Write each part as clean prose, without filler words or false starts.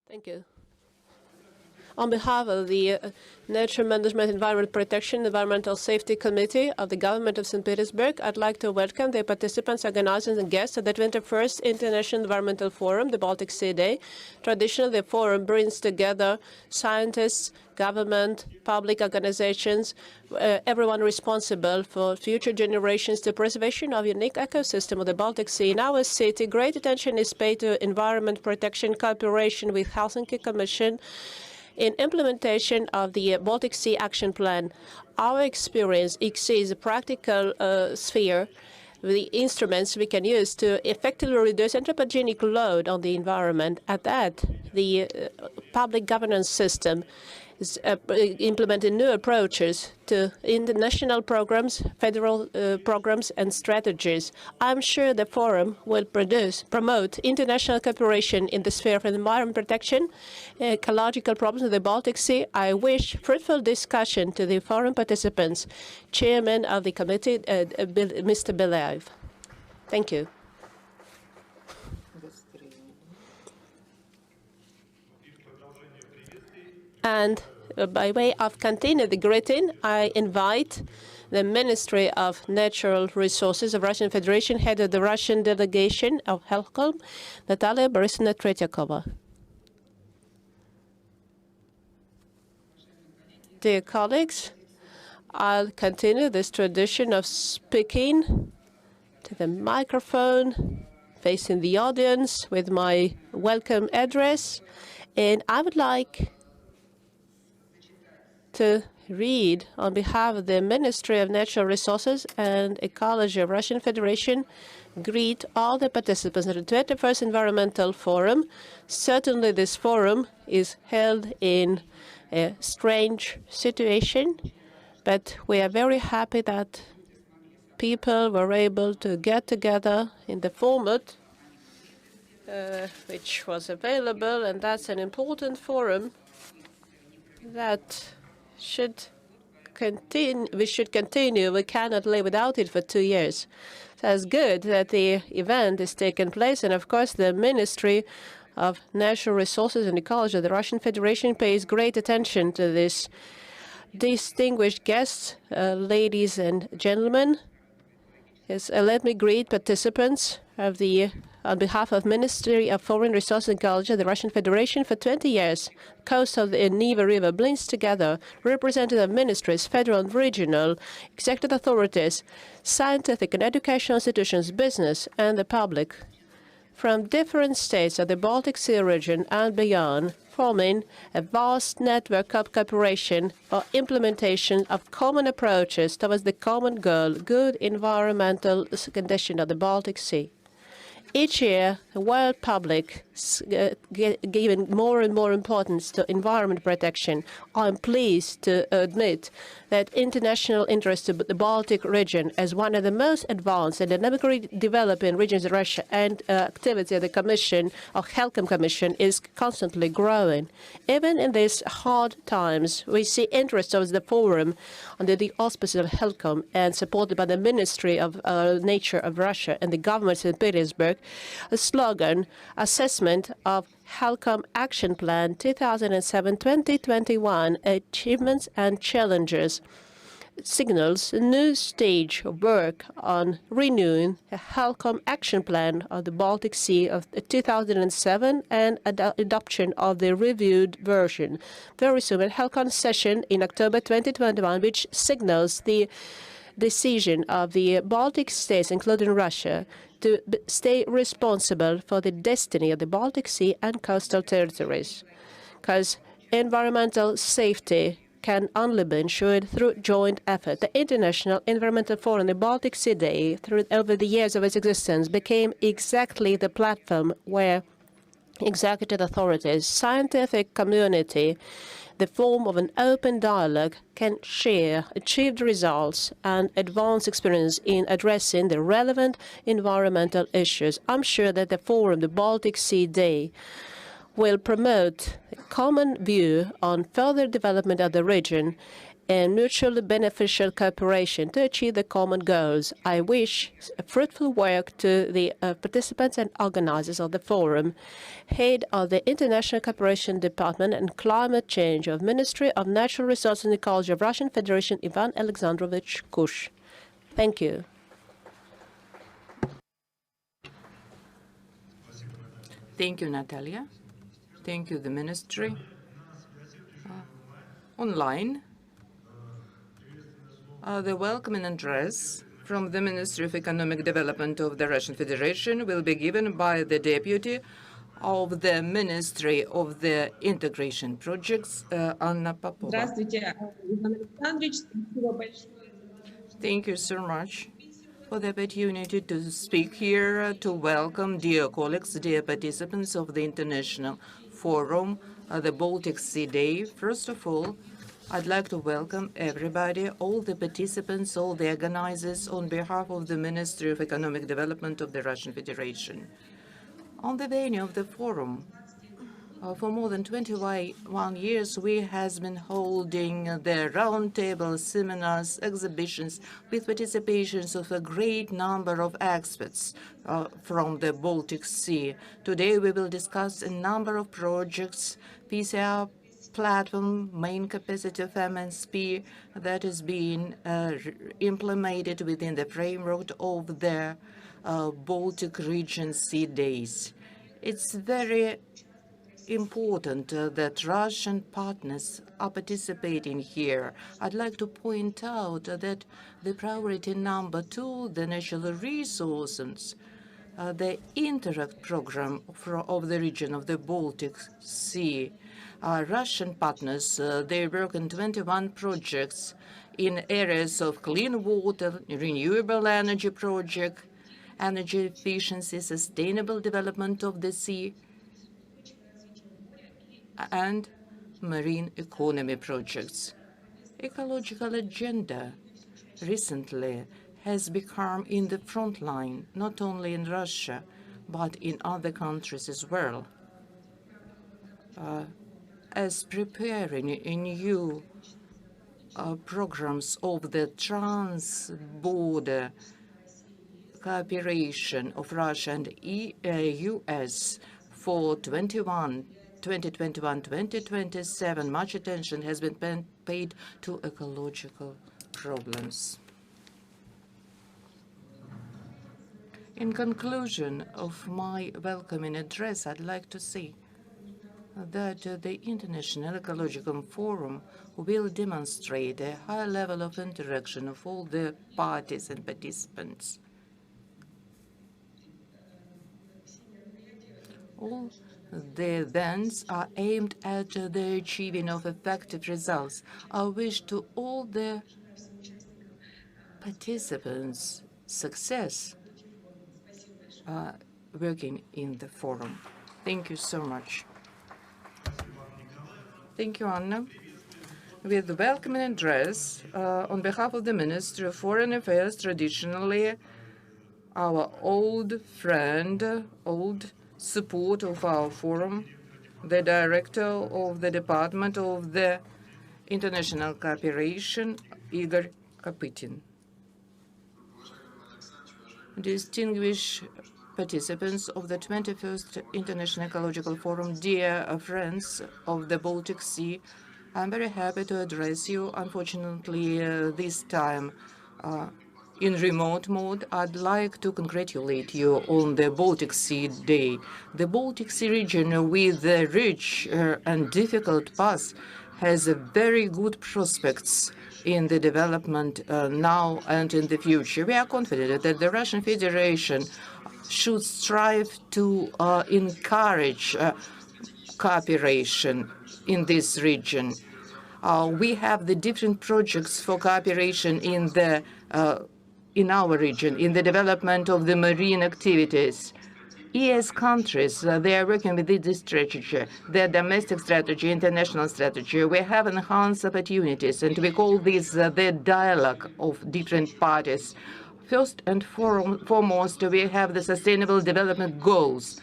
Thank you. On behalf of the Nature Management, Environment Protection, Environmental Safety Committee of the Government of St. Petersburg, I'd like to welcome the participants, organizers, and guests at the 21st International Environmental Forum, the Baltic Sea Day. Traditionally, the forum brings together scientists, government, public organizations, everyone responsible for future generations, the preservation of unique ecosystem of the Baltic Sea. In our city, great attention is paid to environment protection cooperation with Helsinki Commission in implementation of the Baltic Sea Action Plan. Our experience exceeds the practical sphere, the instruments we can use to effectively reduce anthropogenic load on the environment. At that, the public governance system is implementing new approaches to international programs, federal programs, and strategies. I'm sure the forum will promote international cooperation in the sphere of environment protection, ecological problems of the Baltic Sea. I wish fruitful discussion to the forum participants. Chairman of the committee, Mr. Belaev. Thank you. And by way of continuing the greeting, I invite the Ministry of Natural Resources of Russian Federation, head of the Russian delegation of HELCOM, Natalia Borisovna Tretyakova. Dear colleagues, I'll continue this tradition of speaking to the microphone, facing the audience with my welcome address. And I would like to read on behalf of the Ministry of Natural Resources and Ecology of Russian Federation, greet all the participants at the 21st Environmental Forum. Certainly this forum is held in a strange situation, but we are very happy that people were able to get together in the format which was available, and that's an important forum that should continue. We should continue. We cannot live without it for 2 years. So it's good that the event is taking place, and of course the Ministry of Natural Resources and Ecology of the Russian Federation pays great attention to this. Distinguished guests, ladies and gentlemen, yes, let me greet participants of the on behalf of Ministry of Foreign Resources and Ecology of the Russian Federation. For 20 years, coast of the Neva River blends together representative ministries, federal and regional, executive authorities, scientific and educational institutions, business, and the public from different states of the Baltic Sea region and beyond, forming a vast network of cooperation for implementation of common approaches towards the common goal, good environmental condition of the Baltic Sea. Each year, the world public is giving more and more importance to environment protection. I'm pleased to admit that international interest in the Baltic region as one of the most advanced and dynamically developing regions of Russia, and activity of the Commission, of HELCOM Commission, is constantly growing. Even in these hard times, we see interest towards the forum under the auspices of HELCOM and supported by the Ministry of Nature of Russia and the government of St. Petersburg. A slogan, Assessment of HELCOM Action Plan 2007-2021, Achievements and Challenges, signals a new stage of work on renewing a HELCOM Action Plan of the Baltic Sea of 2007 and adoption of the reviewed version. Very soon, a HELCOM session in October 2021, which signals the decision of the Baltic states, including Russia, to stay responsible for the destiny of the Baltic Sea and coastal territories, because environmental safety can only be ensured through joint effort. The International Environmental Forum, the Baltic Sea Day, over the years of its existence, became exactly the platform where executive authorities, scientific community, the form of an open dialogue, can share achieved results and advance experience in addressing the relevant environmental issues. I'm sure that the forum, the Baltic Sea Day, will promote a common view on further development of the region and mutually beneficial cooperation to achieve the common goals. I wish fruitful work to the participants and organizers of the forum. Head of the International Cooperation Department and Climate Change of Ministry of Natural Resources and Ecology of Russian Federation, Ivan Alexandrovich Kush. Thank you. Thank you, Natalia. Thank you, the Ministry. Online, the welcoming address from the Ministry of Economic Development of the Russian Federation will be given by the Deputy of the Ministry of the Integration Projects, Anna Popova. Thank you so much for the opportunity to speak here, to welcome dear colleagues, dear participants of the International Forum, the Baltic Sea Day. First of all, I'd like to welcome everybody, all the participants, all the organizers, on behalf of the Ministry of Economic Development of the Russian Federation. On the venue of the forum, for more than 21 years, we have been holding the roundtable seminars, exhibitions, with participations of a great number of experts from the Baltic Sea. Today, we will discuss a number of projects, PCR platform, main capacity of MSP that is being implemented within the framework of the Baltic Region Sea Days. It's very important that Russian partners are participating here. I'd like to point out that the priority number 2, the natural resources, the Interact program of the region of the Baltic Sea. Russian partners, they work in 21 projects in areas of clean water, renewable energy project, energy efficiency, sustainable development of the sea, and marine economy projects. Ecological agenda recently has become in the front line, not only in Russia, but in other countries as well. As preparing new programs of the trans-border cooperation of Russia and US for 2021-2027, much attention has been paid to ecological problems. In conclusion of my welcoming address, I'd like to say that the International Ecological Forum will demonstrate a high level of interaction of all the parties and participants. All the events are aimed at the achieving of effective results. I wish to all the participants success working in the forum. Thank you so much. Thank you, Anna. With the welcoming address, on behalf of the Ministry of Foreign Affairs, traditionally our old friend, old support of our forum, the Director of the Department of the International Cooperation, Igor Kopytin. Distinguished participants of the 21st International Ecological Forum, dear friends of the Baltic Sea, I'm very happy to address you. Unfortunately, this time in remote mode. I'd like to congratulate you on the Baltic Sea Day. The Baltic Sea region, with a rich and difficult past, has very good prospects in the development now and in the future. We are confident that the Russian Federation should strive to encourage cooperation in this region. We have the different projects for cooperation in our region, in the development of the marine activities. ES countries, they are working with this strategy, their domestic strategy, international strategy. We have enhanced opportunities, and we call this the dialogue of different parties. First and foremost, we have the Sustainable Development Goals.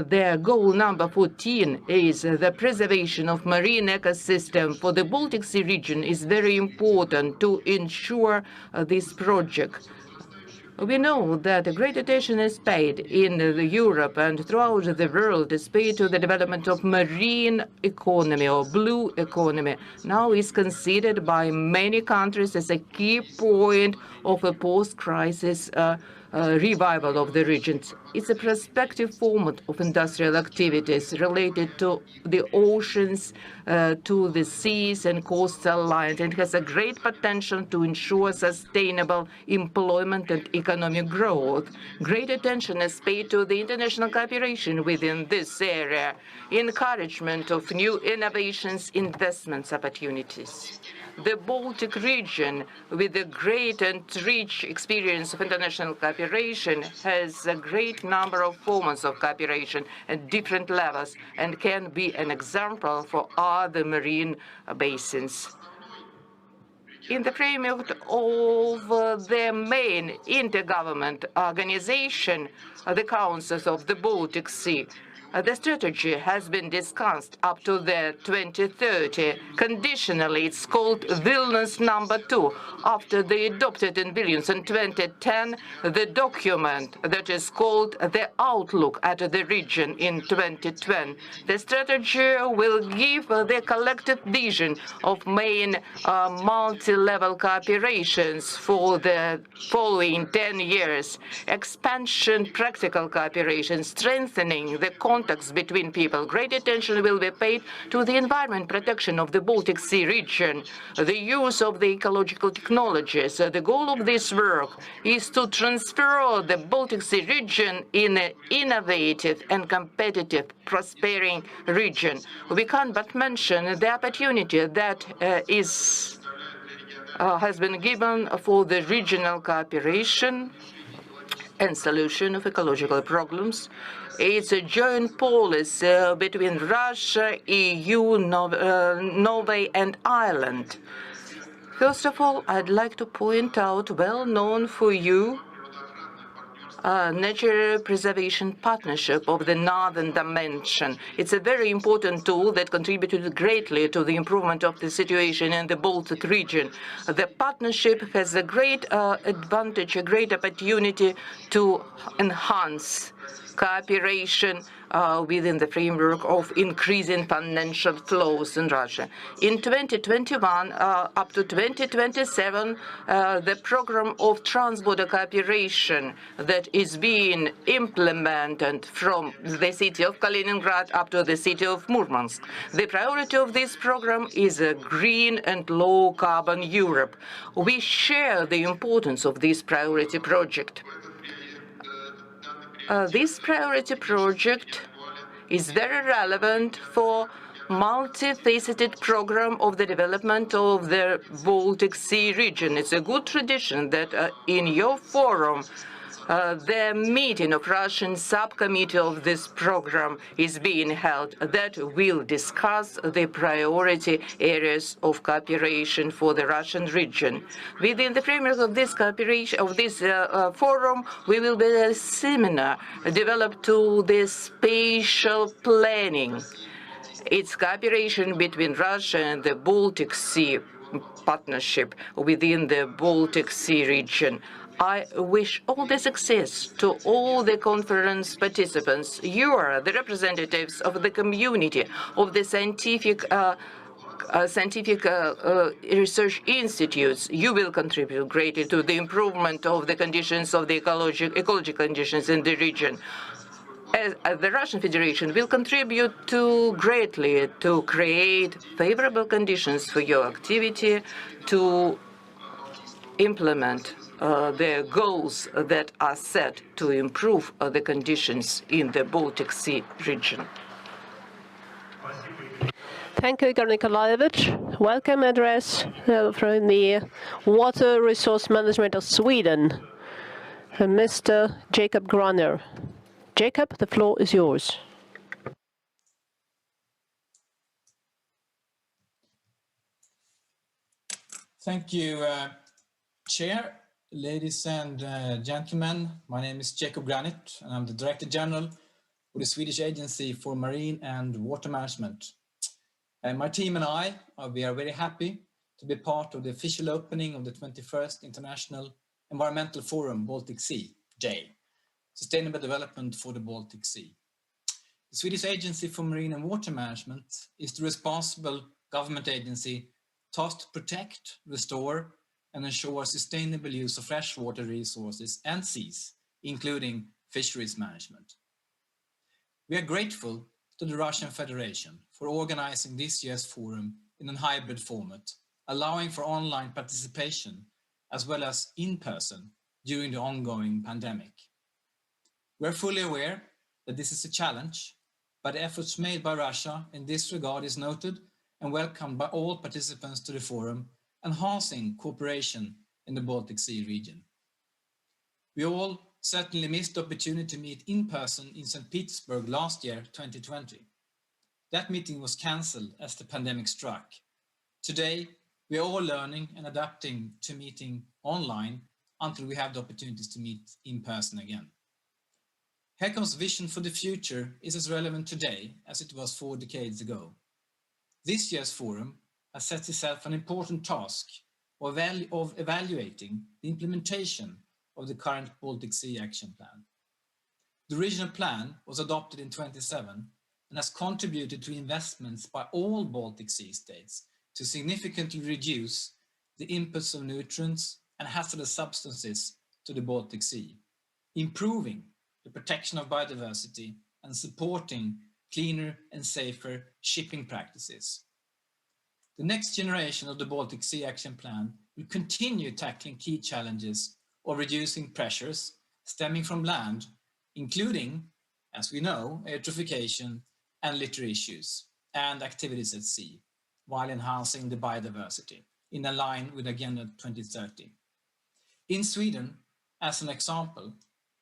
Their goal number 14 is the preservation of marine ecosystem for the Baltic Sea region is very important to ensure this project. We know that great attention is paid in Europe and throughout the world is paid to the development of marine economy or blue economy. Now is considered by many countries as a key point of a post-crisis revival of the regions. It's a prospective format of industrial activities related to the oceans, to the seas and coastal lines, and has a great potential to ensure sustainable employment and economic growth. Great attention is paid to the international cooperation within this area, encouragement of new innovations, investments opportunities. The Baltic region, with a great and rich experience of international cooperation, has a great number of formats of cooperation at different levels and can be an example for other marine basins. In the framework of the main intergovernment organization, the Councils of the Baltic Sea, the strategy has been discussed up to the 2030. Conditionally, it's called Vilnius number 2. After they adopted in Vilnius in 2010, the document that is called the Outlook at the region in 2020. The strategy will give the collective vision of main multi-level cooperations for the following 10 years. Expansion, practical cooperation, strengthening the contacts between people. Great attention will be paid to the environment protection of the Baltic Sea region, the use of the ecological technologies. The goal of this work is to transfer the Baltic Sea region in an innovative and competitive, prospering region. We can't but mention the opportunity that has been given for the regional cooperation and solution of ecological problems. It's a joint policy between Russia, EU, Norway, and Ireland. First of all, I'd like to point out, well known for you, Nature Preservation Partnership of the Northern Dimension. It's a very important tool that contributed greatly to the improvement of the situation in the Baltic region. The partnership has a great advantage, a great opportunity to enhance cooperation within the framework of increasing financial flows in Russia. In 2021 up to 2027, the program of transborder cooperation that is being implemented from the city of Kaliningrad up to the city of Murmansk. The priority of this program is a green and low-carbon Europe. We share the importance of this priority project. This priority project is very relevant for multifaceted program of the development of the Baltic Sea region. It's a good tradition that in your forum, the meeting of Russian subcommittee of this program is being held that will discuss the priority areas of cooperation for the Russian region. Within the framework of this cooperation, of this forum, we will be a seminar developed to the spatial planning. It's cooperation between Russia and the Baltic Sea partnership within the Baltic Sea region. I wish all the success to all the conference participants. You are the representatives of the community, of the scientific research institutes. You will contribute greatly to the improvement of the conditions of the ecological conditions in the region. As the Russian Federation will contribute greatly to create favorable conditions for your activity, to implement the goals that are set to improve the conditions in the Baltic Sea region. Thank you, Igor Nikolaevich. welcome address from the Water Resource Management of Sweden, Mr. Jacob Grunner. Jacob, the floor is yours. Thank you, Chair. Ladies and gentlemen, my name is Jacob Grunner, and I'm the Director General of the Swedish Agency for Marine and Water Management. My team and I, we are very happy to be part of the official opening of the 21st International Environmental Forum, Baltic Sea, JAIL, Sustainable Development for the Baltic Sea. The Swedish Agency for Marine and Water Management is the responsible government agency tasked to protect, restore, and ensure sustainable use of freshwater resources and seas, including fisheries management. We are grateful to the Russian Federation for organizing this year's forum in a hybrid format, allowing for online participation as well as in person during the ongoing pandemic. We are fully aware that this is a challenge, but the efforts made by Russia in this regard is noted and welcomed by all participants to the forum, enhancing cooperation in the Baltic Sea region. We all certainly missed the opportunity to meet in person in St. Petersburg last year, 2020. That meeting was cancelled as the pandemic struck. Today, we are all learning and adapting to meeting online until we have the opportunities to meet in person again. HECOM's vision for the future is as relevant today as it was 4 decades ago. This year's forum has set itself an important task of evaluating the implementation of the current Baltic Sea Action Plan. The regional plan was adopted in 2007 and has contributed to investments by all Baltic Sea states to significantly reduce the inputs of nutrients and hazardous substances to the Baltic Sea, improving the protection of biodiversity and supporting cleaner and safer shipping practices. The next generation of the Baltic Sea Action Plan will continue tackling key challenges of reducing pressures stemming from land, including, as we know, eutrophication and litter issues and activities at sea, while enhancing the biodiversity in line with Agenda 2030. In Sweden, as an example,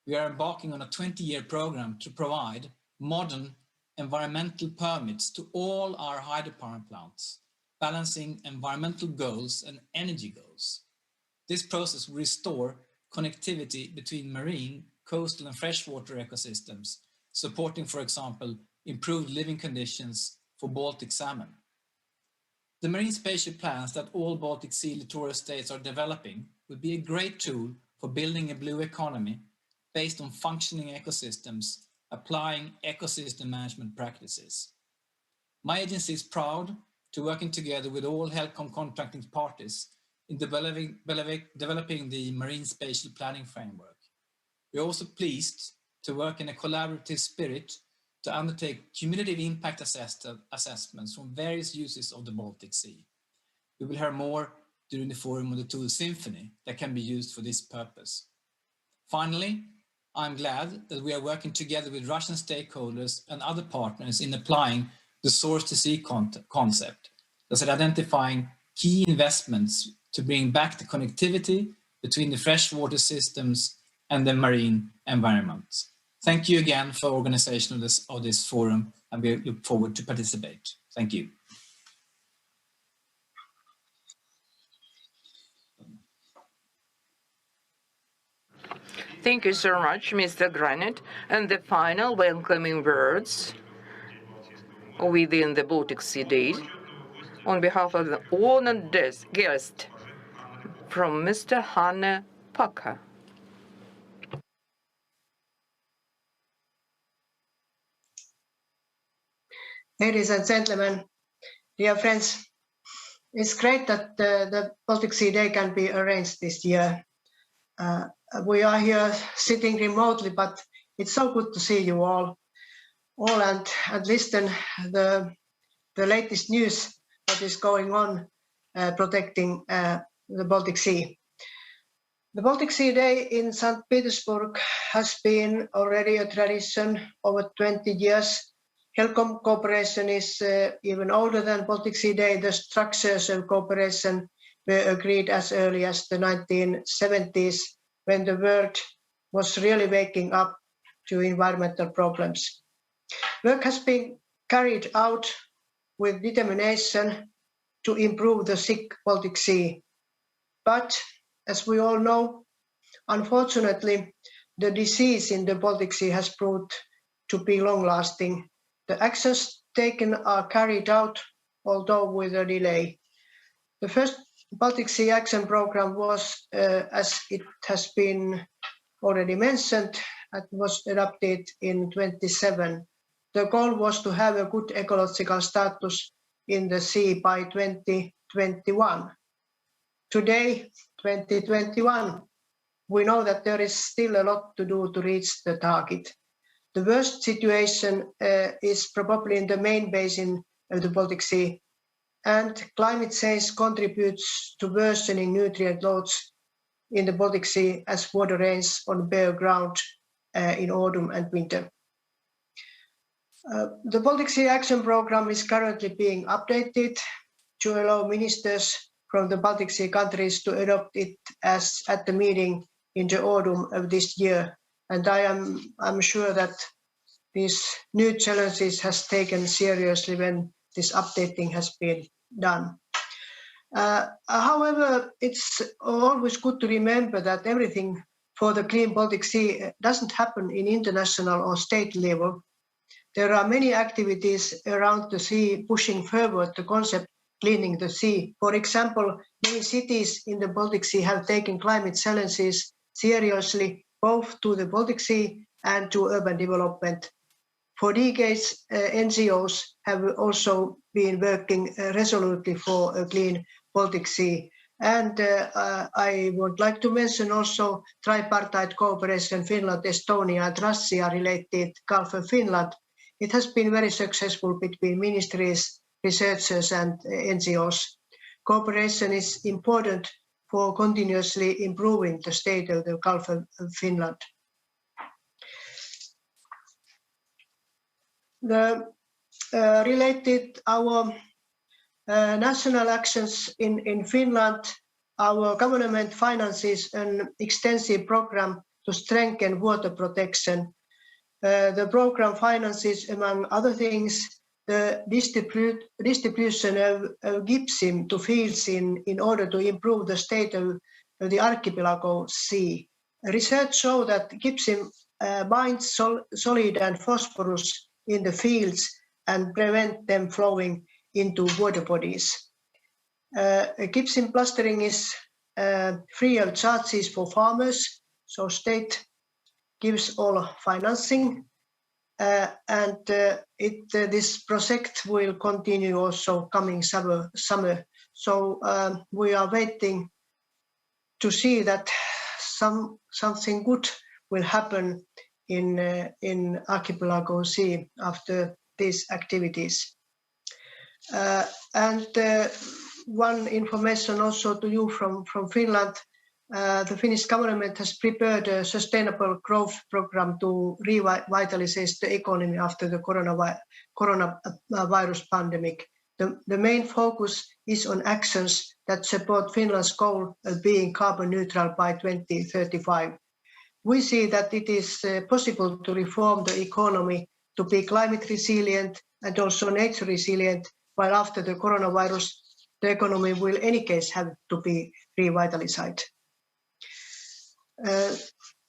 we are embarking on a 20-year program to provide modern environmental permits to all our hydropower plants, balancing environmental goals and energy goals. This process will restore connectivity between marine, coastal and freshwater ecosystems, supporting, for example, improved living conditions for Baltic salmon. The marine spatial plans that all Baltic Sea littoral states are developing would be a great tool for building a blue economy based on functioning ecosystems, applying ecosystem management practices. My agency is proud to working together with all HELCOM contracting parties in developing the marine spatial planning framework. We are also pleased to work in a collaborative spirit to undertake cumulative impact assessments from various uses of the Baltic Sea. We will hear more during the forum on the tool Symphony that can be used for this purpose. Finally, I'm glad that we are working together with Russian stakeholders and other partners in applying the source-to-sea concept, thus identifying key investments to bring back the connectivity between the freshwater systems and the marine environment. Thank you again for organization of this forum, and we look forward to participate. Thank you. Thank you so much, Mr. Granite. And the final welcoming words within the Baltic Sea Days on behalf of the honored guest from Mr. Hanne Paka. Ladies and gentlemen, dear friends, it's great that the Baltic Sea Day can be arranged this year. We are here sitting remotely, but it's so good to see you all and listen the latest news that is going on protecting the Baltic Sea. The Baltic Sea Day in St. Petersburg has been already a tradition over 20 years HELCOM cooperation is even older than Baltic Sea Day. The structures of cooperation were agreed as early as the 1970s, when the world was really waking up to environmental problems. Work has been carried out with determination to improve the sick Baltic Sea. But as we all know, unfortunately, the disease in the Baltic Sea has proved to be long-lasting. The actions taken are carried out, although with a delay. The first Baltic Sea Action Programme was, as it has been already mentioned, it was adopted in 27. The goal was to have a good ecological status in the sea by 2021. Today, 2021, we know that there is still a lot to do to reach the target. The worst situation is probably in the main basin of the Baltic Sea, and climate change contributes to worsening nutrient loads in the Baltic Sea as water rains on bare ground in autumn and winter. The Baltic Sea Action Programme is currently being updated to allow ministers from the Baltic Sea countries to adopt it as at the meeting in the autumn of this year. And I'm sure that these new challenges has taken seriously when this updating has been done. However, it's always good to remember that everything for the clean Baltic Sea doesn't happen in international or state level. There are many activities around the sea pushing forward the concept cleaning the sea. For example, many cities in the Baltic Sea have taken climate challenges seriously, both to the Baltic Sea and to urban development. For decades, NGOs have also been working resolutely for a clean Baltic Sea. And I would like to mention also tripartite cooperation Finland, Estonia and Russia related Gulf of Finland. It has been very successful between ministries, researchers and NGOs. Cooperation is important for continuously improving the state of the Gulf of Finland. Related our national actions in Finland, our government finances an extensive program to strengthen water protection. The program finances, among other things, the distribution of gypsum to fields in order to improve the state of the archipelago sea. Research shows that gypsum binds solid and phosphorus in the fields and prevent them flowing into water bodies. Gypsum plastering is free of charges for farmers, so state gives all financing, and this project will continue also coming summer. So we are waiting to see that something good will happen in archipelago sea after these activities. And one information also to you from Finland. The Finnish government has prepared a sustainable growth program to revitalize the economy after the coronavirus pandemic. The main focus is on actions that support Finland's goal of being carbon neutral by 2035. We see that it is possible to reform the economy to be climate resilient and also nature resilient, while after the coronavirus, the economy will in any case have to be revitalized.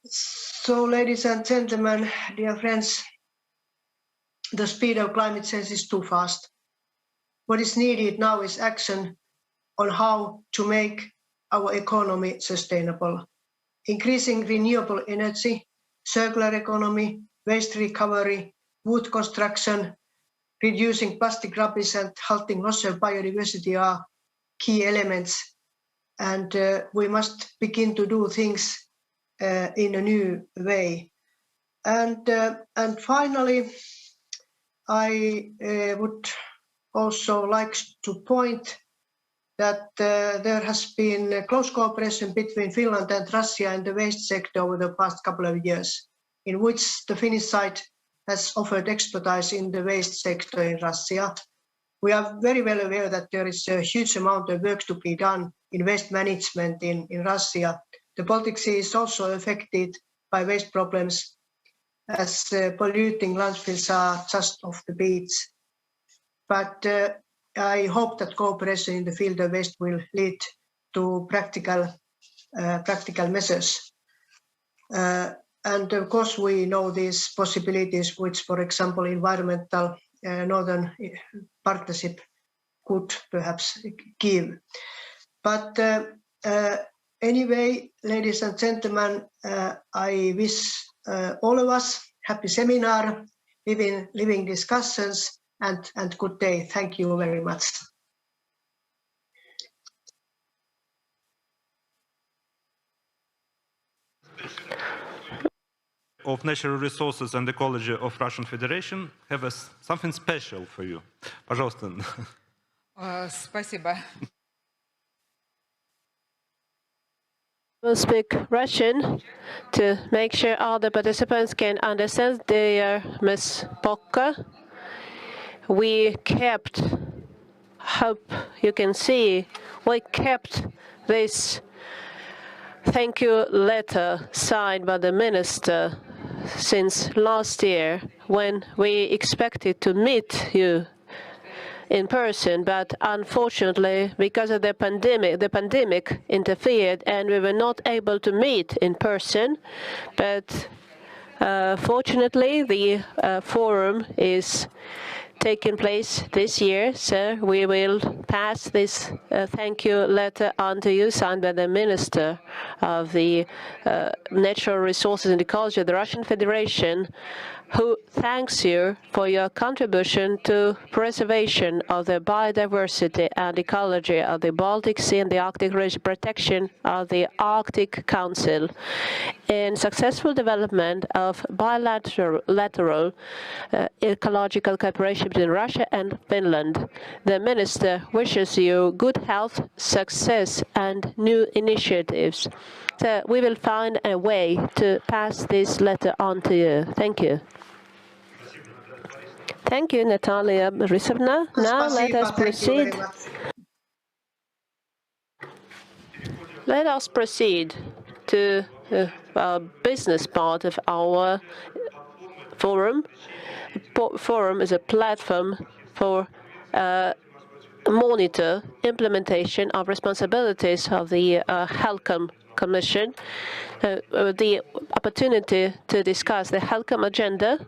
So, ladies and gentlemen, dear friends, the speed of climate change is too fast. What is needed now is action on how to make our economy sustainable. Increasing renewable energy, circular economy, waste recovery, wood construction, reducing plastic rubbish and halting loss of biodiversity are key elements. And we must begin to do things in a new way. And finally, I would also like to point that there has been close cooperation between Finland and Russia in the waste sector over the past couple of years, in which the Finnish side has offered expertise in the waste sector in Russia. We are very well aware that there is a huge amount of work to be done in waste management in Russia. The Baltic Sea is also affected by waste problems as polluting landfills are just off the beach. But I hope that cooperation in the field of waste will lead to practical measures. And of course, we know these possibilities, which, for example, Enviromental Northern Partnership could perhaps give. But anyway, ladies and gentlemen, I wish all of us happy seminar, living discussions, and good day. Thank you very much. Of Natural Resources and Ecology of Russian Federation have something special for you. Пожалуйста. Спасибо. We'll speak Russian to make sure all the participants can understand. Dear Ms. Pokka, we kept, hope you can see, we kept this thank you letter signed by the minister since last year when we expected to meet you in person, but unfortunately, because of the pandemic interfered and we were not able to meet in person. But fortunately, the forum is taking place this year, so we will pass this thank you letter on to you, signed by the Minister of the Natural Resources and Ecology of the Russian Federation, who thanks you for your contribution to preservation of the biodiversity and ecology of the Baltic Sea and the Arctic region, protection of the Arctic Council, and successful development of bilateral ecological cooperation between Russia and Finland. The Minister wishes you good health, success, and new initiatives. So we will find a way to pass this letter on to you. Thank you. Thank you, Natalia Borisovna. Now let us proceed. Let us proceed to the business part of our forum. Forum is a platform for monitor implementation of responsibilities of the HELCOM Commission, the opportunity to discuss the HELCOM agenda,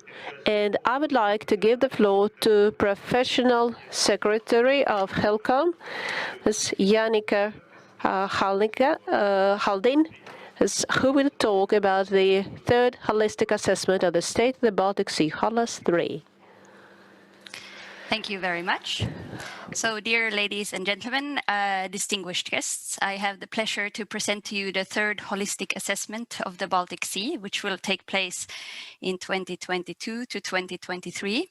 and I would like to give the floor to Professional Secretary of HELCOM, Ms. Janika Haldin, who will talk about the third holistic assessment of the state of the Baltic Sea, HOLAS 3. Thank you very much. So, dear ladies and gentlemen, distinguished guests, I have the pleasure to present to you the third holistic assessment of the Baltic Sea, which will take place in 2022 to 2023.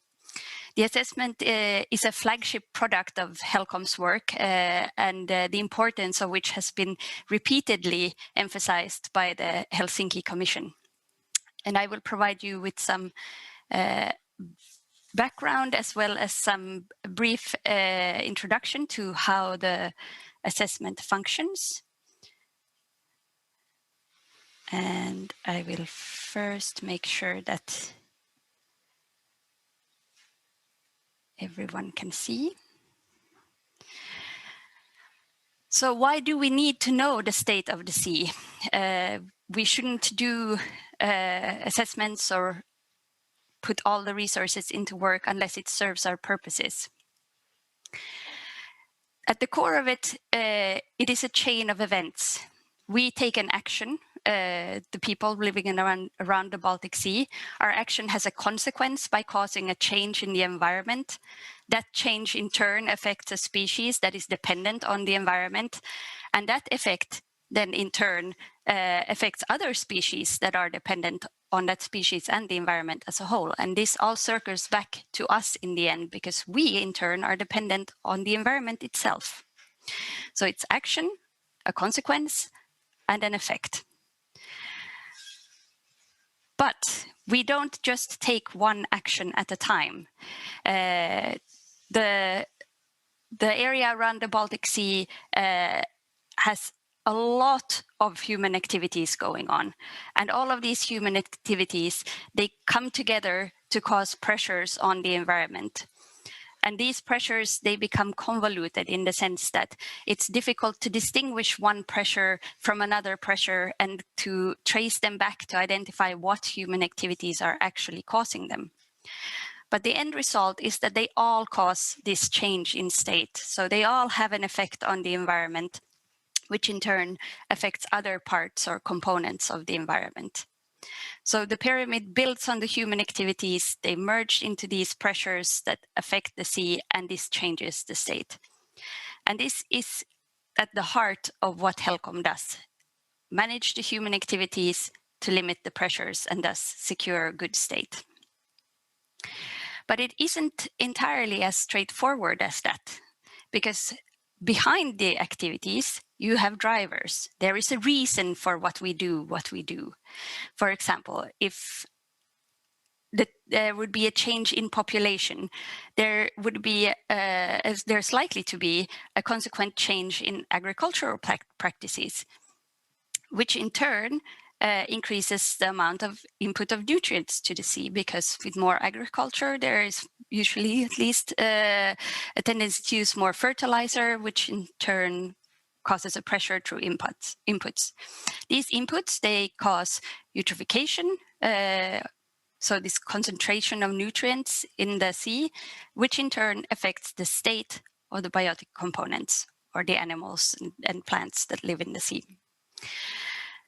The assessment is a flagship product of HELCOM's work, and the importance of which has been repeatedly emphasized by the Helsinki Commission. And I will provide you with some background as well as some brief introduction to how the assessment functions. And I will first make sure that everyone can see. So why do we need to know the state of the sea? We shouldn't do assessments or put all the resources into work unless it serves our purposes. At the core of it, it is a chain of events. We take an action, the people living around the Baltic Sea. Our action has a consequence by causing a change in the environment. That change in turn affects a species that is dependent on the environment, and that effect then in turn affects other species that are dependent on that species and the environment as a whole. And this all circles back to us in the end, because we in turn are dependent on the environment itself. So it's action, a consequence, and an effect. But we don't just take one action at a time. The area around the Baltic Sea has a lot of human activities going on. And all of these human activities, they come together to cause pressures on the environment. And these pressures, they become convoluted in the sense that it's difficult to distinguish one pressure from another pressure and to trace them back to identify what human activities are actually causing them. But the end result is that they all cause this change in state. So they all have an effect on the environment, which in turn affects other parts or components of the environment. So the pyramid builds on the human activities, they merge into these pressures that affect the sea, and this changes the state. And this is at the heart of what HELCOM does: manage the human activities to limit the pressures and thus secure a good state. But it isn't entirely as straightforward as that, because behind the activities, you have drivers. There is a reason for what we do. For example, if there would be a change in population, there would be, there's likely to be a consequent change in agricultural practices, which in turn increases the amount of input of nutrients to the sea, because with more agriculture, there is usually at least a tendency to use more fertilizer, which in turn causes a pressure through inputs. These inputs, they cause eutrophication, so this concentration of nutrients in the sea, which in turn affects the state of the biotic components, or the animals and plants that live in the sea.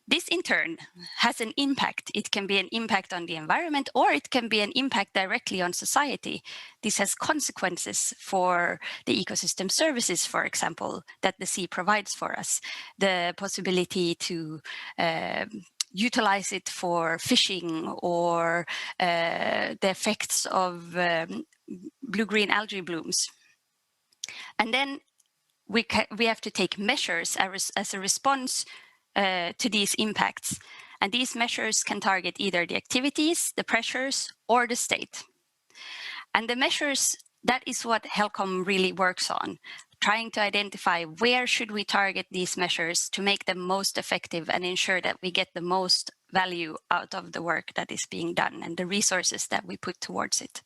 This in turn has an impact. It can be an impact on the environment, or it can be an impact directly on society. This has consequences for the ecosystem services, for example, that the sea provides for us. The possibility to utilize it for fishing, or the effects of blue-green algae blooms. And then we have to take measures as a response to these impacts. And these measures can target either the activities, the pressures, or the state. And the measures, that is what HELCOM really works on, trying to identify where should we target these measures to make them most effective and ensure that we get the most value out of the work that is being done and the resources that we put towards it.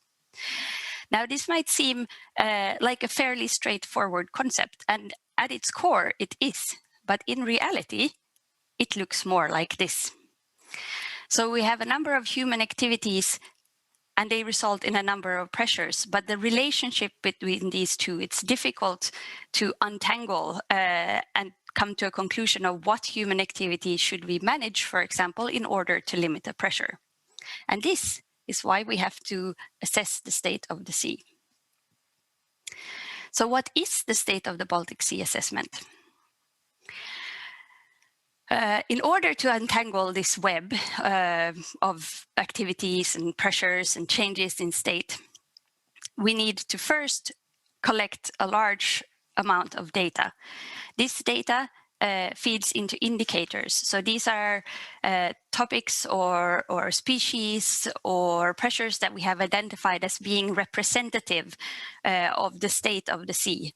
Now, this might seem like a fairly straightforward concept, and at its core, it is. But in reality, it looks more like this. So we have a number of human activities, and they result in a number of pressures. But the relationship between these two, it's difficult to untangle and come to a conclusion of what human activity should we manage, for example, in order to limit the pressure. And this is why we have to assess the state of the sea. So what is the state of the Baltic Sea assessment? In order to untangle this web of activities and pressures and changes in state, we need to first collect a large amount of data. This data feeds into indicators. So these are topics or species or pressures that we have identified as being representative of the state of the sea.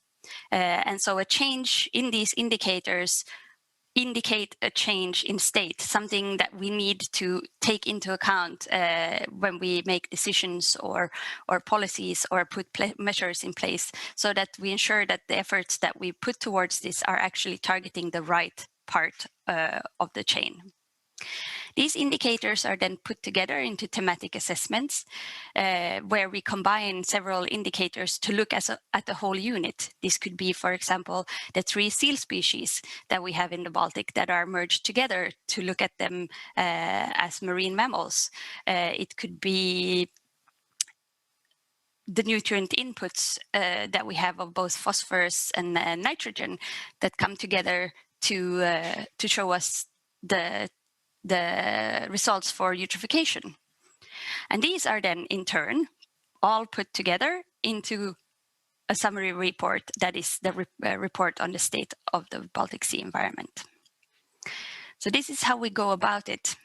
And so a change in these indicators indicate a change in state, something that we need to take into account when we make decisions or policies or put measures in place, so that we ensure that the efforts that we put towards this are actually targeting the right part of the chain. These indicators are then put together into thematic assessments, where we combine several indicators to look at the whole unit. This could be, for example, the 3 seal species that we have in the Baltic that are merged together to look at them as marine mammals. It could be the nutrient inputs that we have of both phosphorus and nitrogen that come together to show us the results for eutrophication. And these are then in turn all put together into a summary report that is the report on the state of the Baltic Sea environment. So this is how we go about it.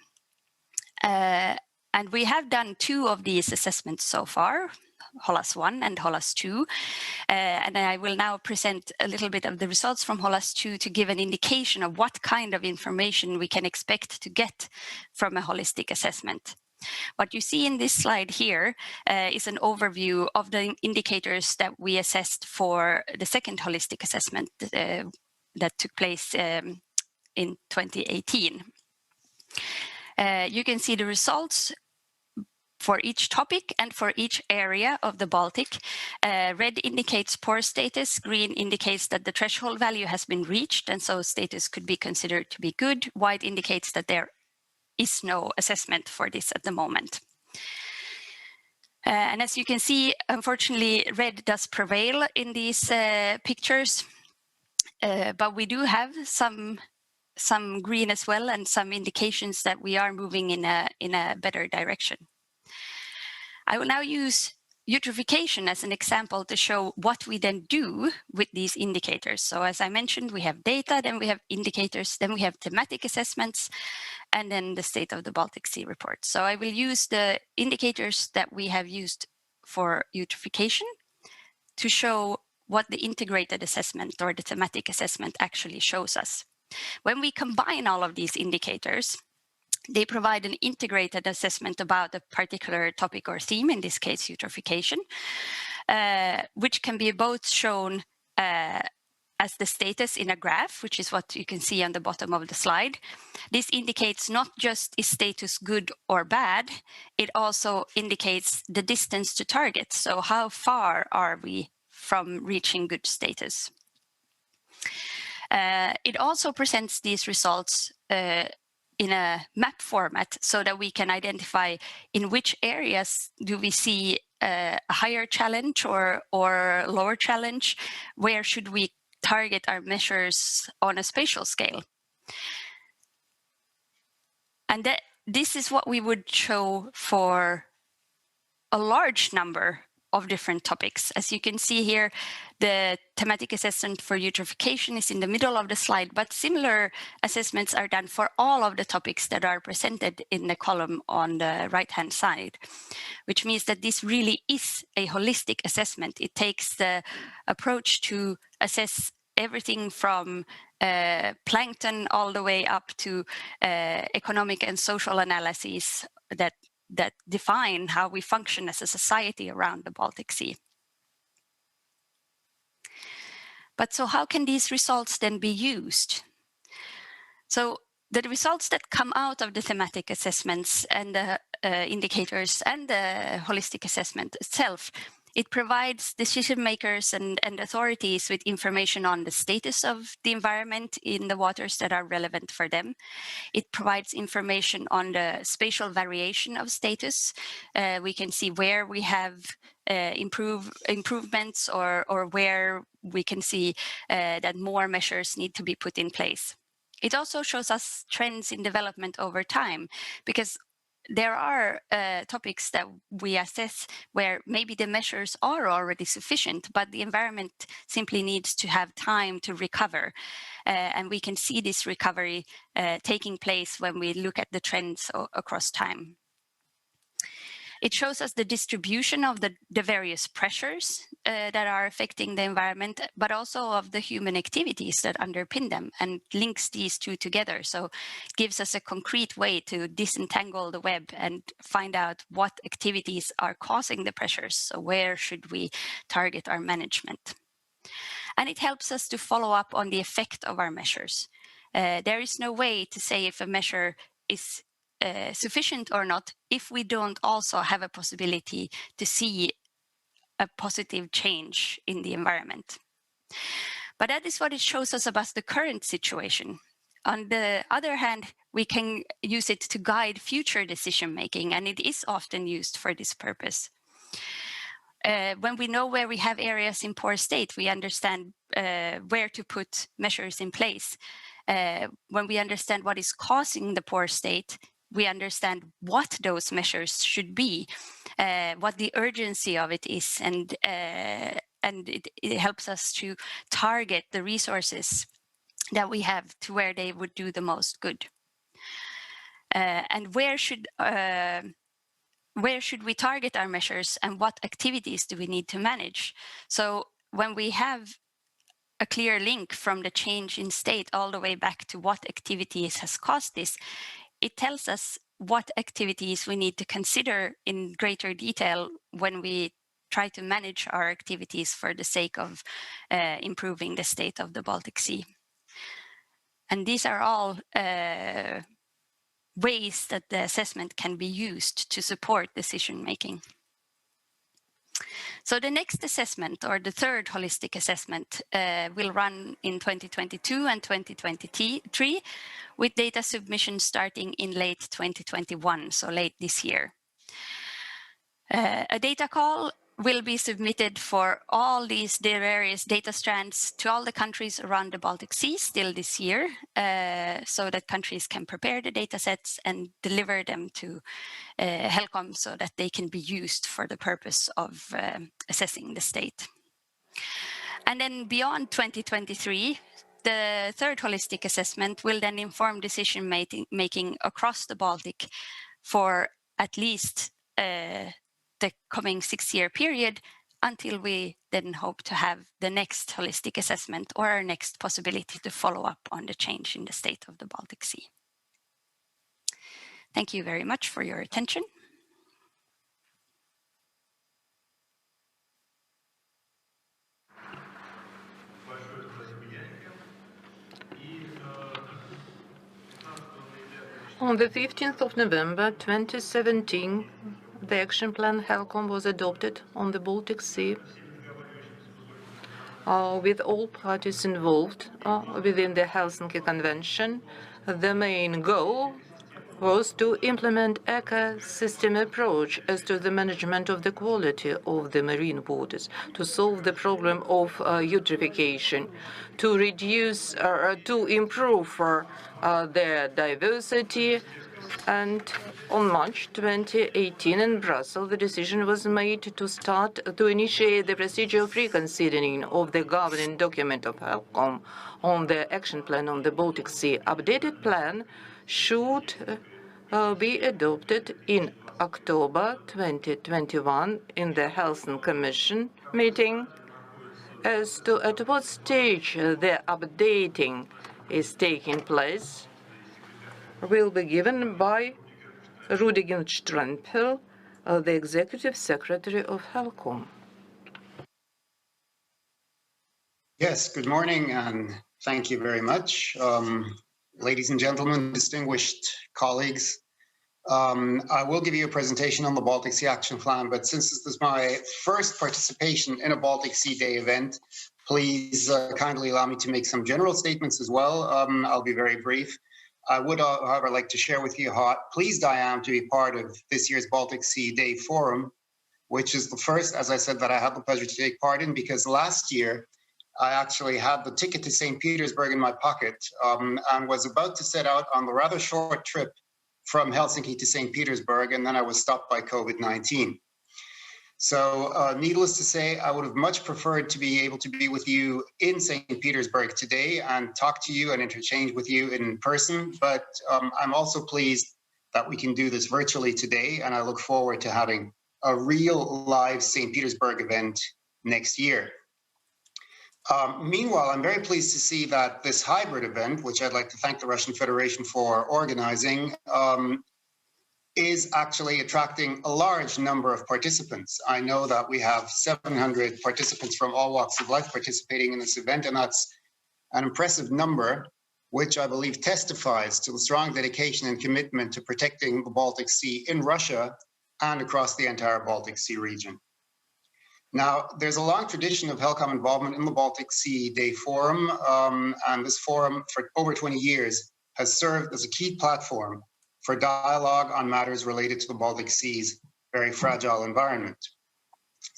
And we have done 2 of these assessments so far, HOLAS 1 and HOLAS 2. And I will now present a little bit of the results from HOLAS 2 to give an indication of what kind of information we can expect to get from a holistic assessment. What you see in this slide here is an overview of the indicators that we assessed for the second holistic assessment that took place in 2018. You can see the results for each topic and for each area of the Baltic. Red indicates poor status, green indicates that the threshold value has been reached, and so status could be considered to be good. White indicates that there is no assessment for this at the moment. And as you can see, unfortunately, red does prevail in these pictures, but we do have some green as well, and some indications that we are moving in a better direction. I will now use eutrophication as an example to show what we then do with these indicators. So as I mentioned, we have data, then we have indicators, then we have thematic assessments, and then the State of the Baltic Sea report. So I will use the indicators that we have used for eutrophication to show what the integrated assessment or the thematic assessment actually shows us. When we combine all of these indicators, they provide an integrated assessment about a particular topic or theme, in this case eutrophication, which can be both shown as the status in a graph, which is what you can see on the bottom of the slide. This indicates not just is status good or bad, it also indicates the distance to target. So how far are we from reaching good status? It also presents these results in a map format so that we can identify in which areas do we see a higher challenge or lower challenge, where should we target our measures on a spatial scale. And this is what we would show for a large number of different topics. As you can see here, the thematic assessment for eutrophication is in the middle of the slide, but similar assessments are done for all of the topics that are presented in the column on the right-hand side, which means that this really is a holistic assessment. It takes the approach to assess everything from plankton all the way up to economic and social analyses that define how we function as a society around the Baltic Sea. But so how can these results then be used? So the results that come out of the thematic assessments and the indicators and the holistic assessment itself, it provides decision makers and authorities with information on the status of the environment in the waters that are relevant for them. It provides information on the spatial variation of status. We can see where we have improvements or where we can see that more measures need to be put in place. It also shows us trends in development over time, because there are topics that we assess where maybe the measures are already sufficient, but the environment simply needs to have time to recover. And we can see this recovery taking place when we look at the trends across time. It shows us the distribution of the various pressures that are affecting the environment, but also of the human activities that underpin them, and links these two together. So it gives us a concrete way to disentangle the web and find out what activities are causing the pressures. So where should we target our management? And it helps us to follow up on the effect of our measures. There is no way to say if a measure is sufficient or not if we don't also have a possibility to see a positive change in the environment. But that is what it shows us about the current situation. On the other hand, we can use it to guide future decision making, and it is often used for this purpose. When we know where we have areas in poor state, we understand where to put measures in place. When we understand what is causing the poor state, we understand what those measures should be, what the urgency of it is, and it helps us to target the resources that we have to where they would do the most good. And where should where should we target our measures and what activities do we need to manage? So when we have a clear link from the change in state all the way back to what activities has caused this, it tells us what activities we need to consider in greater detail when we try to manage our activities for the sake of improving the state of the Baltic Sea. And these are all ways that the assessment can be used to support decision making. So the next assessment, or the third holistic assessment, will run in 2022 and 2023, with data submission starting in late 2021, so late this year. A data call will be submitted for all these various data strands to all the countries around the Baltic Sea still this year, so that countries can prepare the data sets and deliver them to HELCOM so that they can be used for the purpose of assessing the state. And then beyond 2023, the third holistic assessment will then inform decision making across the Baltic for at least the coming 6-year period, until we then hope to have the next holistic assessment or our next possibility to follow up on the change in the state of the Baltic Sea. Thank you very much for your attention. On the 15th of November 2017, the action plan HELCOM was adopted on the Baltic Sea with all parties involved within the Helsinki Convention. The main goal was to implement ecosystem approach as to the management of the quality of the marine waters, to solve the problem of eutrophication, to reduce, to improve their diversity. And on March 2018 in Brussels, the decision was made to initiate the procedure of reconsidering of the governing document of HELCOM on the action plan on the Baltic Sea. Updated plan should be adopted in October 2021 in the Helsinki Commission meeting. As to at what stage the updating is taking place will be given by Rudigen Strampel, the Executive Secretary of HELCOM. Yes, good morning and thank you very much. Ladies and gentlemen, distinguished colleagues, I will give you a presentation on the Baltic Sea Action Plan, but since this is my first participation in a Baltic Sea Day event, please kindly allow me to make some general statements as well. I'll be very brief. I would, however, like to share with you how pleased I am to be part of this year's Baltic Sea Day Forum, which is the first, as I said, that I had the pleasure to take part in, because last year I actually had the ticket to St. Petersburg in my pocket and was about to set out on the rather short trip from Helsinki to St. Petersburg, and then I was stopped by COVID-19. So needless to say, I would have much preferred to be able to be with you in St. Petersburg today and talk to you and interchange with you in person. But I'm also pleased that we can do this virtually today, and I look forward to having a real live St. Petersburg event next year. Meanwhile, I'm very pleased to see that this hybrid event, which I'd like to thank the Russian Federation for organizing, is actually attracting a large number of participants. I know that we have 700 participants from all walks of life participating in this event, and that's an impressive number, which I believe testifies to the strong dedication and commitment to protecting the Baltic Sea in Russia and across the entire Baltic Sea region. Now, there's a long tradition of HELCOM involvement in the Baltic Sea Day Forum, and this forum for over 20 years has served as a key platform for dialogue on matters related to the Baltic Sea's very fragile environment.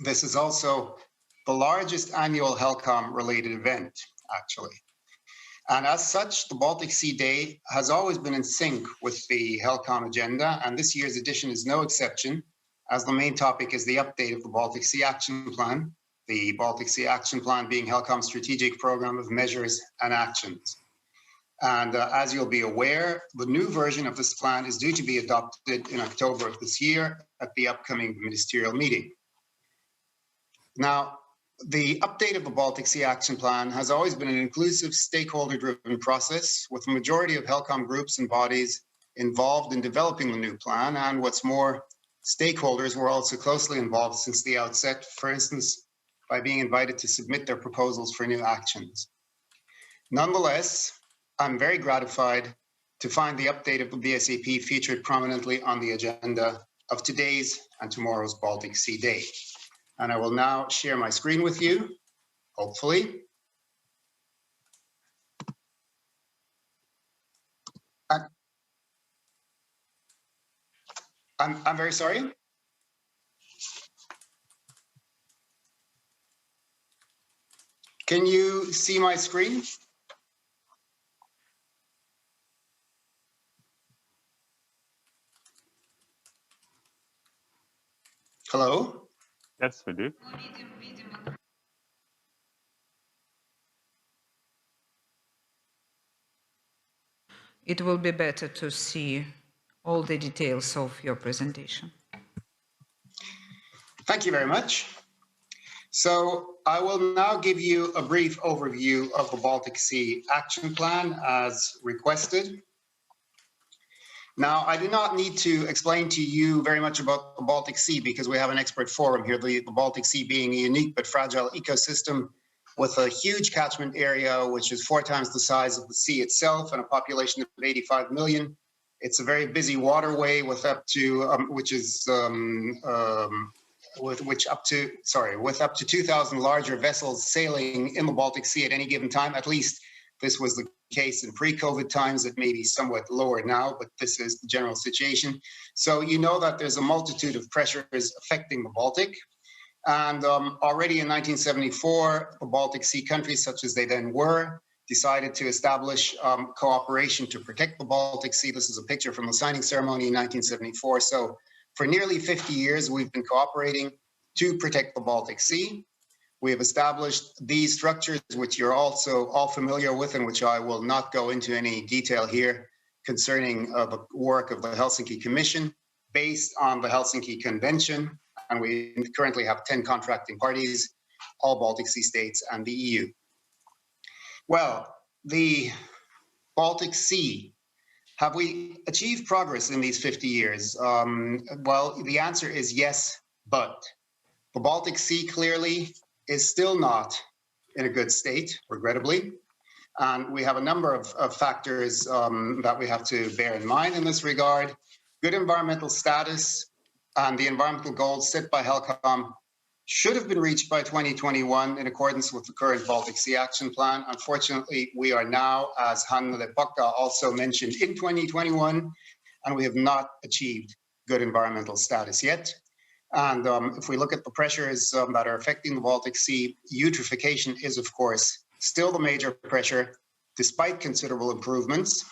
This is also the largest annual HELCOM-related event, actually. And as such, the Baltic Sea Day has always been in sync with the HELCOM agenda, and this year's edition is no exception, as the main topic is the update of the Baltic Sea Action Plan, the Baltic Sea Action Plan being HELCOM's strategic program of measures and actions. And as you'll be aware, the new version of this plan is due to be adopted in October of this year at the upcoming ministerial meeting. Now, the update of the Baltic Sea Action Plan has always been an inclusive, stakeholder-driven process, with the majority of HELCOM groups and bodies involved in developing the new plan. And what's more, stakeholders were also closely involved since the outset, for instance, by being invited to submit their proposals for new actions. Nonetheless, I'm very gratified to find the update of the BSAP featured prominently on the agenda of today's and tomorrow's Baltic Sea Day. And I will now share my screen with you, hopefully. I'm very sorry. Can you see my screen? Hello? Yes, we do. It will be better to see all the details of your presentation. Thank you very much. So I will now give you a brief overview of the Baltic Sea Action Plan as requested. Now, I do not need to explain to you very much about the Baltic Sea because we have an expert forum here, the Baltic Sea being a unique but fragile ecosystem with a huge catchment area, which is 4 times the size of the sea itself and a population of 85 million. It's a very busy waterway with up to, with up to 2,000 larger vessels sailing in the Baltic Sea at any given time. At least this was the case in pre-COVID times. It may be somewhat lower now, but this is the general situation. So you know that there's a multitude of pressures affecting the Baltic. And already in 1974, the Baltic Sea countries, such as they then were, decided to establish cooperation to protect the Baltic Sea. This is a picture from the signing ceremony in 1974. So for nearly 50 years, we've been cooperating to protect the Baltic Sea. We have established these structures, which you're also all familiar with, and which I will not go into any detail here concerning the work of the Helsinki Commission, based on the Helsinki Convention. And we currently have 10 contracting parties, all Baltic Sea states and the EU. Well, the Baltic Sea, have we achieved progress in these 50 years? Well, the answer is yes, but the Baltic Sea clearly is still not in a good state, regrettably. And we have a number of factors that we have to bear in mind in this regard. Good environmental status and the environmental goals set by HELCOM should have been reached by 2021 in accordance with the current Baltic Sea Action Plan. Unfortunately, we are now, as Hanna Lepakka also mentioned, in 2021, and we have not achieved good environmental status yet. And if we look at the pressures that are affecting the Baltic Sea, eutrophication is, of course, still the major pressure, despite considerable improvements.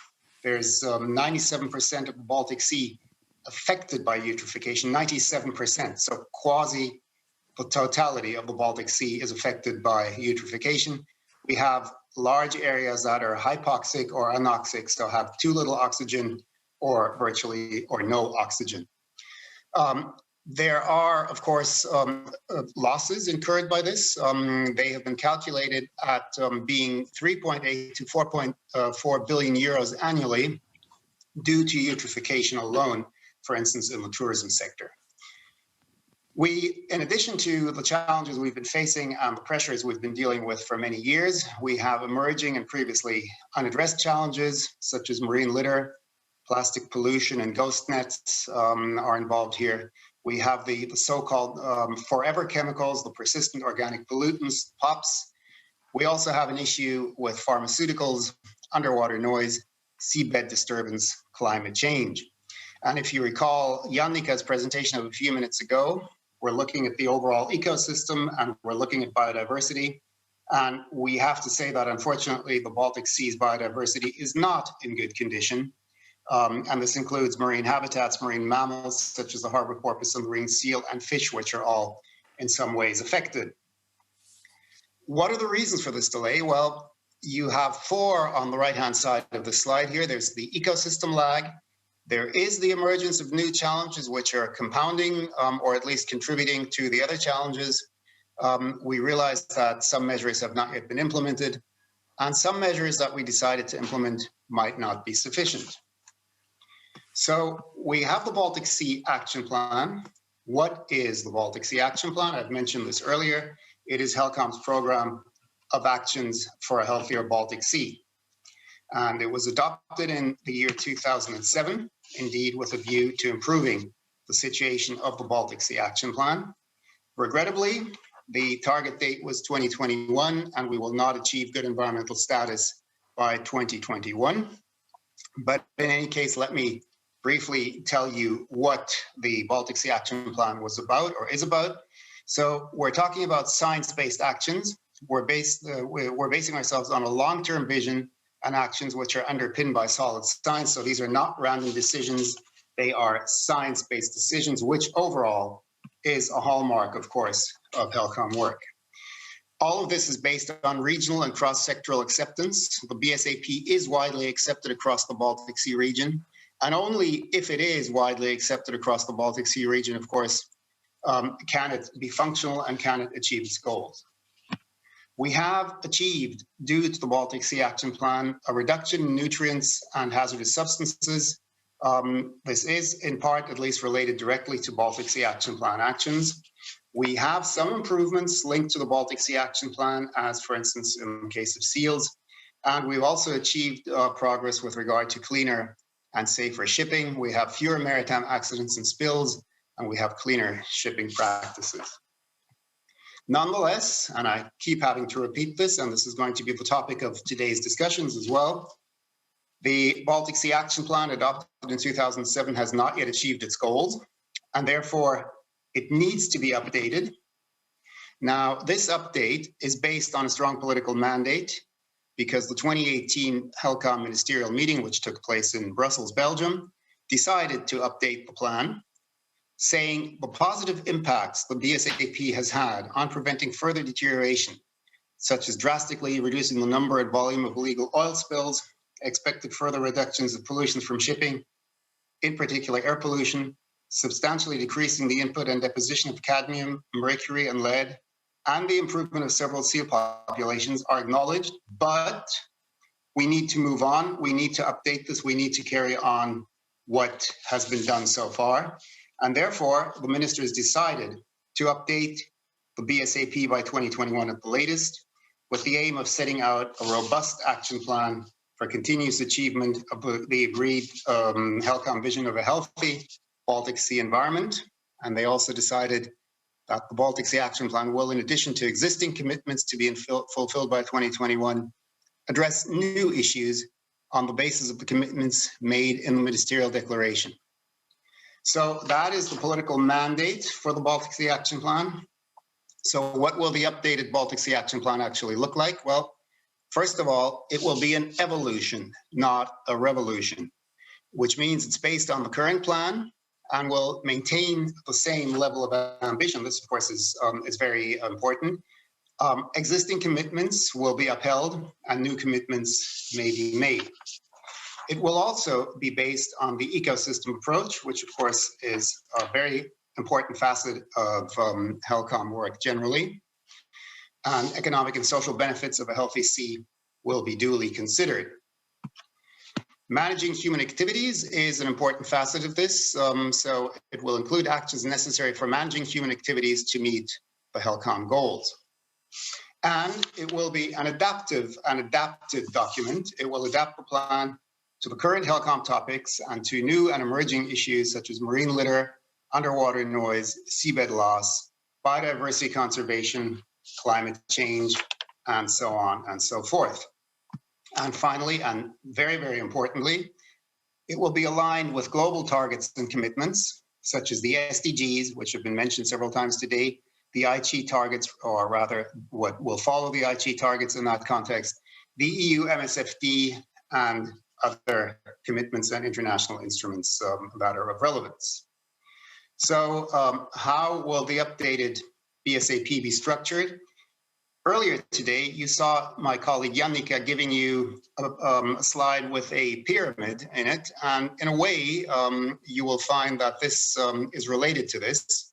There's 97% of the Baltic Sea affected by eutrophication, 97%. So quasi the totality of the Baltic Sea is affected by eutrophication. We have large areas that are hypoxic or anoxic, so have too little oxygen or virtually or no oxygen. There are, of course, losses incurred by this. They have been calculated at being 3.8 to 4.4 billion euros annually due to eutrophication alone, for instance, in the tourism sector. We, in addition to the challenges we've been facing and the pressures we've been dealing with for many years, we have emerging and previously unaddressed challenges such as marine litter, plastic pollution, and ghost nets are involved here. We have the so-called forever chemicals, the persistent organic pollutants, POPs. We also have an issue with pharmaceuticals, underwater noise, seabed disturbance, climate change. And if you recall Jannika's presentation of a few minutes ago, we're looking at the overall ecosystem and we're looking at biodiversity. And we have to say that, unfortunately, the Baltic Sea's biodiversity is not in good condition. And this includes marine habitats, marine mammals, such as the harbor porpoise and the ringed seal, and fish, which are all in some ways affected. What are the reasons for this delay? Well, you have 4 on the right-hand side of the slide here. There's the ecosystem lag. There is the emergence of new challenges which are compounding or at least contributing to the other challenges. We realize that some measures have not yet been implemented, and some measures that we decided to implement might not be sufficient. So we have the Baltic Sea Action Plan. What is the Baltic Sea Action Plan? I've mentioned this earlier. It is HELCOM's program of actions for a healthier Baltic Sea. And it was adopted in the year 2007, indeed with a view to improving the situation of the Baltic Sea Action Plan. Regrettably, the target date was 2021, and we will not achieve good environmental status by 2021. But in any case, let me briefly tell you what the Baltic Sea Action Plan was about or is about. So we're talking about science-based actions. We're basing ourselves on a long-term vision and actions which are underpinned by solid science. So these are not random decisions. They are science-based decisions, which overall is a hallmark, of course, of HELCOM work. All of this is based on regional and cross-sectoral acceptance. The BSAP is widely accepted across the Baltic Sea region. And only if it is widely accepted across the Baltic Sea region, of course, can it be functional and can it achieve its goals. We have achieved, due to the Baltic Sea Action Plan, a reduction in nutrients and hazardous substances. This is in part at least related directly to Baltic Sea Action Plan actions. We have some improvements linked to the Baltic Sea Action Plan, as for instance in the case of seals. And we've also achieved progress with regard to cleaner and safer shipping. We have fewer maritime accidents and spills, and we have cleaner shipping practices. Nonetheless, and I keep having to repeat this, and this is going to be the topic of today's discussions as well, the Baltic Sea Action Plan adopted in 2007 has not yet achieved its goals, and therefore it needs to be updated. Now, this update is based on a strong political mandate because the 2018 HELCOM ministerial meeting, which took place in Brussels, Belgium, decided to update the plan, saying the positive impacts the BSAP has had on preventing further deterioration, such as drastically reducing the number and volume of illegal oil spills, expected further reductions of pollution from shipping, in particular air pollution, substantially decreasing the input and deposition of cadmium, mercury, and lead, and the improvement of several seal populations are acknowledged, but we need to move on. We need to update this. We need to carry on what has been done so far. And therefore, the ministers decided to update the BSAP by 2021 at the latest, with the aim of setting out a robust action plan for continuous achievement of the agreed HELCOM vision of a healthy Baltic Sea environment. And they also decided that the Baltic Sea Action Plan will, in addition to existing commitments to be fulfilled by 2021, address new issues on the basis of the commitments made in the ministerial declaration. So that is the political mandate for the Baltic Sea Action Plan. So what will the updated Baltic Sea Action Plan actually look like? Well, first of all, it will be an evolution, not a revolution, which means it's based on the current plan and will maintain the same level of ambition. This, of course, is very important. Existing commitments will be upheld and new commitments may be made. It will also be based on the ecosystem approach, which, of course, is a very important facet of HELCOM work generally. And economic and social benefits of a healthy sea will be duly considered. Managing human activities is an important facet of this, so it will include actions necessary for managing human activities to meet the HELCOM goals. And it will be an adaptive document. It will adapt the plan to the current HELCOM topics and to new and emerging issues such as marine litter, underwater noise, seabed loss, biodiversity conservation, climate change, and so on and so forth. And finally, and very, very importantly, it will be aligned with global targets and commitments, such as the SDGs, which have been mentioned several times today, the Aichi targets, or rather what will follow the Aichi targets in that context, the EU MSFD, and other commitments and international instruments that are of relevance. So how will the updated BSAP be structured? Earlier today, you saw my colleague Jannica giving you a slide with a pyramid in it. And in a way, you will find that this is related to this,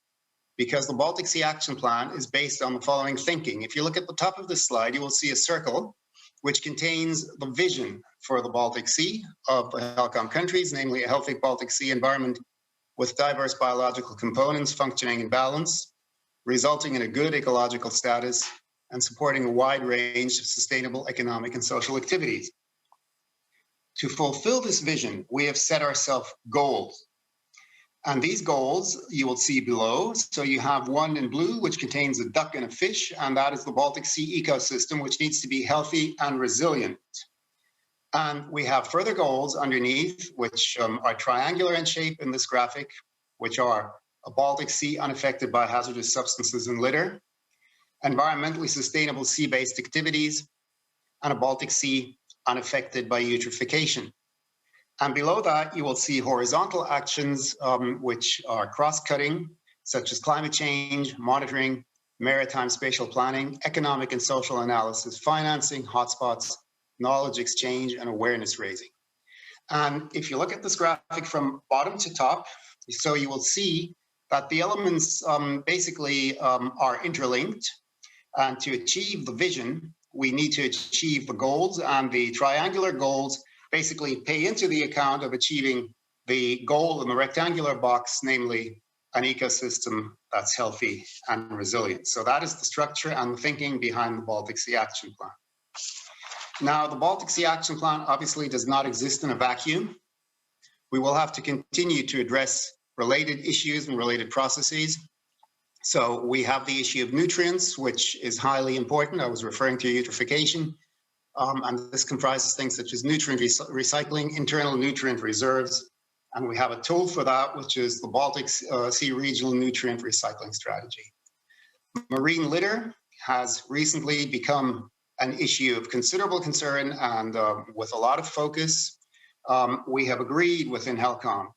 because the Baltic Sea Action Plan is based on the following thinking. If you look at the top of this slide, you will see a circle which contains the vision for the Baltic Sea of the HELCOM countries, namely a healthy Baltic Sea environment with diverse biological components functioning in balance, resulting in a good ecological status and supporting a wide range of sustainable economic and social activities. To fulfill this vision, we have set ourselves goals. And these goals you will see below. So you have one in blue, which contains a duck and a fish, and that is the Baltic Sea ecosystem, which needs to be healthy and resilient. And we have further goals underneath, which are triangular in shape in this graphic, which are a Baltic Sea unaffected by hazardous substances and litter, environmentally sustainable sea-based activities, and a Baltic Sea unaffected by eutrophication. And below that, you will see horizontal actions which are cross-cutting, such as climate change, monitoring, maritime spatial planning, economic and social analysis, financing, hotspots, knowledge exchange, and awareness raising. And if you look at this graphic from bottom to top, so you will see that the elements basically are interlinked. And to achieve the vision, we need to achieve the goals, and the triangular goals basically pay into the account of achieving the goal in the rectangular box, namely an ecosystem that's healthy and resilient. So that is the structure and the thinking behind the Baltic Sea Action Plan. Now, the Baltic Sea Action Plan obviously does not exist in a vacuum. We will have to continue to address related issues and related processes. So we have the issue of nutrients, which is highly important. I was referring to eutrophication. And this comprises things such as nutrient recycling, internal nutrient reserves. And we have a tool for that, which is the Baltic Sea Regional Nutrient Recycling Strategy. Marine litter has recently become an issue of considerable concern and with a lot of focus. We have agreed within HELCOM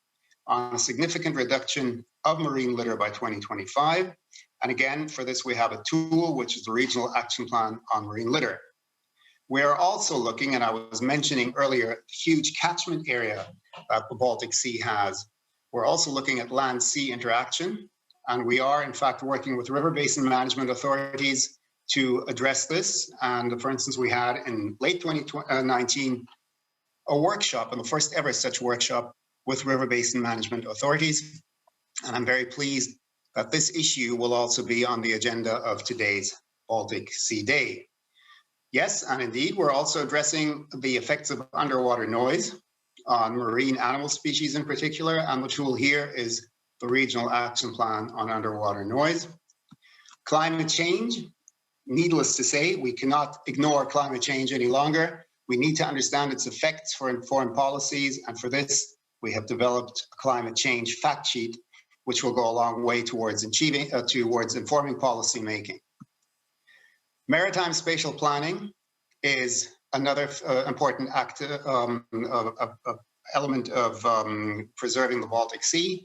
on a significant reduction of marine litter by 2025. And again, for this, we have a tool, which is the Regional Action Plan on Marine Litter. We are also looking, and I was mentioning earlier, the huge catchment area that the Baltic Sea has. We're also looking at land-sea interaction, and we are, in fact, working with river basin management authorities to address this. And for instance, we had in late 2019 a workshop, and the first ever such workshop with river basin management authorities. And I'm very pleased that this issue will also be on the agenda of today's Baltic Sea Day. Yes, and indeed, we're also addressing the effects of underwater noise on marine animal species in particular, and the tool here is the Regional Action Plan on Underwater Noise. Climate change, needless to say, we cannot ignore climate change any longer. We need to understand its effects for foreign policies, and for this, we have developed a climate change fact sheet, which will go a long way towards informing policy making. Maritime spatial planning is another important element of preserving the Baltic Sea.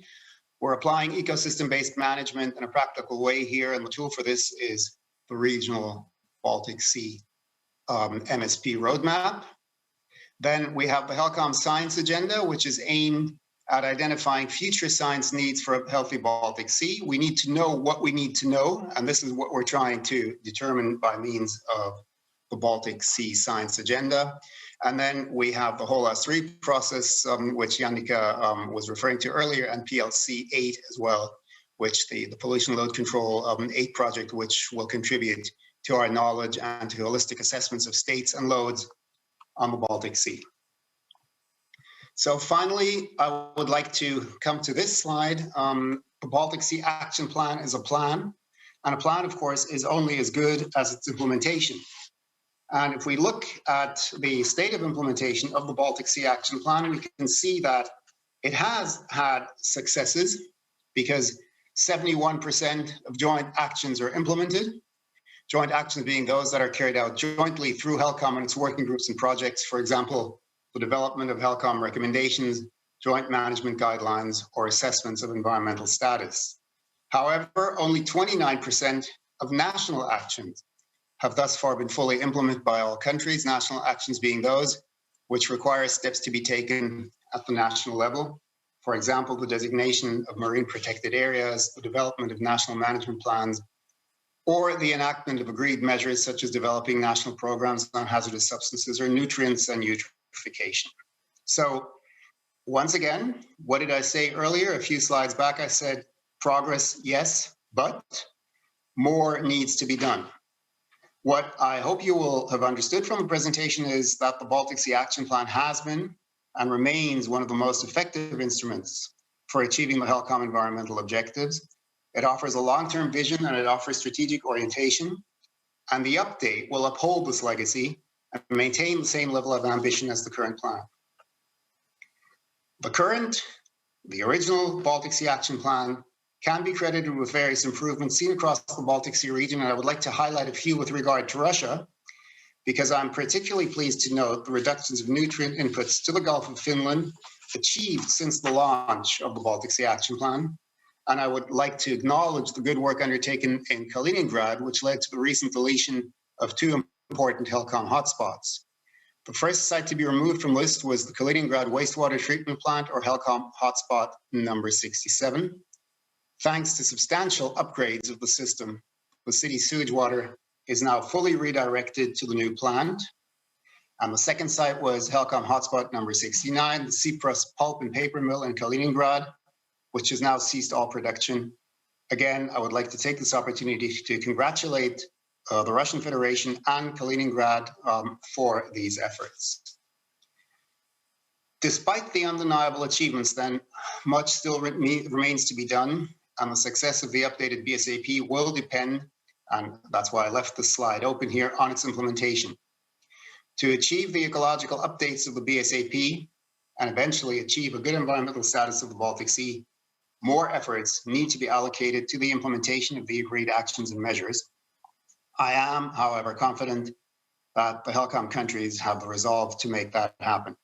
We're applying ecosystem-based management in a practical way here, and the tool for this is the Regional Baltic Sea MSP roadmap. Then we have the HELCOM Science Agenda, which is aimed at identifying future science needs for a healthy Baltic Sea. We need to know what we need to know, and this is what we're trying to determine by means of the Baltic Sea Science Agenda. And then we have the whole S3 process, which Jannica was referring to earlier, and PLC 8 as well, which the Pollution Load Control 8 project, which will contribute to our knowledge and to holistic assessments of states and loads on the Baltic Sea. So finally, I would like to come to this slide. The Baltic Sea Action Plan is a plan, and a plan, of course, is only as good as its implementation. And if we look at the state of implementation of the Baltic Sea Action Plan, we can see that it has had successes because 71% of joint actions are implemented. Joint actions being those that are carried out jointly through HELCOM and its working groups and projects, for example, the development of HELCOM recommendations, joint management guidelines, or assessments of environmental status. However, only 29% of national actions have thus far been fully implemented by all countries, national actions being those which require steps to be taken at the national level. For example, the designation of marine protected areas, the development of national management plans, or the enactment of agreed measures such as developing national programs on hazardous substances or nutrients and eutrophication. So once again, what did I say earlier? A few slides back, I said progress, yes, but more needs to be done. What I hope you will have understood from the presentation is that the Baltic Sea Action Plan has been and remains one of the most effective instruments for achieving the HELCOM environmental objectives. It offers a long-term vision and it offers strategic orientation, and the update will uphold this legacy and maintain the same level of ambition as the current plan. The original Baltic Sea Action Plan can be credited with various improvements seen across the Baltic Sea region, and I would like to highlight a few with regard to Russia, because I'm particularly pleased to note the reductions of nutrient inputs to the Gulf of Finland achieved since the launch of the Baltic Sea Action Plan. And I would like to acknowledge the good work undertaken in Kaliningrad, which led to the recent deletion of 2 important HELCOM hotspots. The first site to be removed from the list was the Kaliningrad wastewater treatment plant, or HELCOM hotspot number 67. Thanks to substantial upgrades of the system, the city's sewage water is now fully redirected to the new plant. And the second site was HELCOM hotspot number 69, the Cyprus pulp and paper mill in Kaliningrad, which has now ceased all production. Again, I would like to take this opportunity to congratulate the Russian Federation and Kaliningrad for these efforts. Despite the undeniable achievements, then, much still remains to be done, and the success of the updated BSAP will depend, and that's why I left the slide open here, on its implementation. To achieve the ecological updates of the BSAP and eventually achieve a good environmental status of the Baltic Sea, more efforts need to be allocated to the implementation of the agreed actions and measures. I am, however, confident that the HELCOM countries have the resolve to make that happen.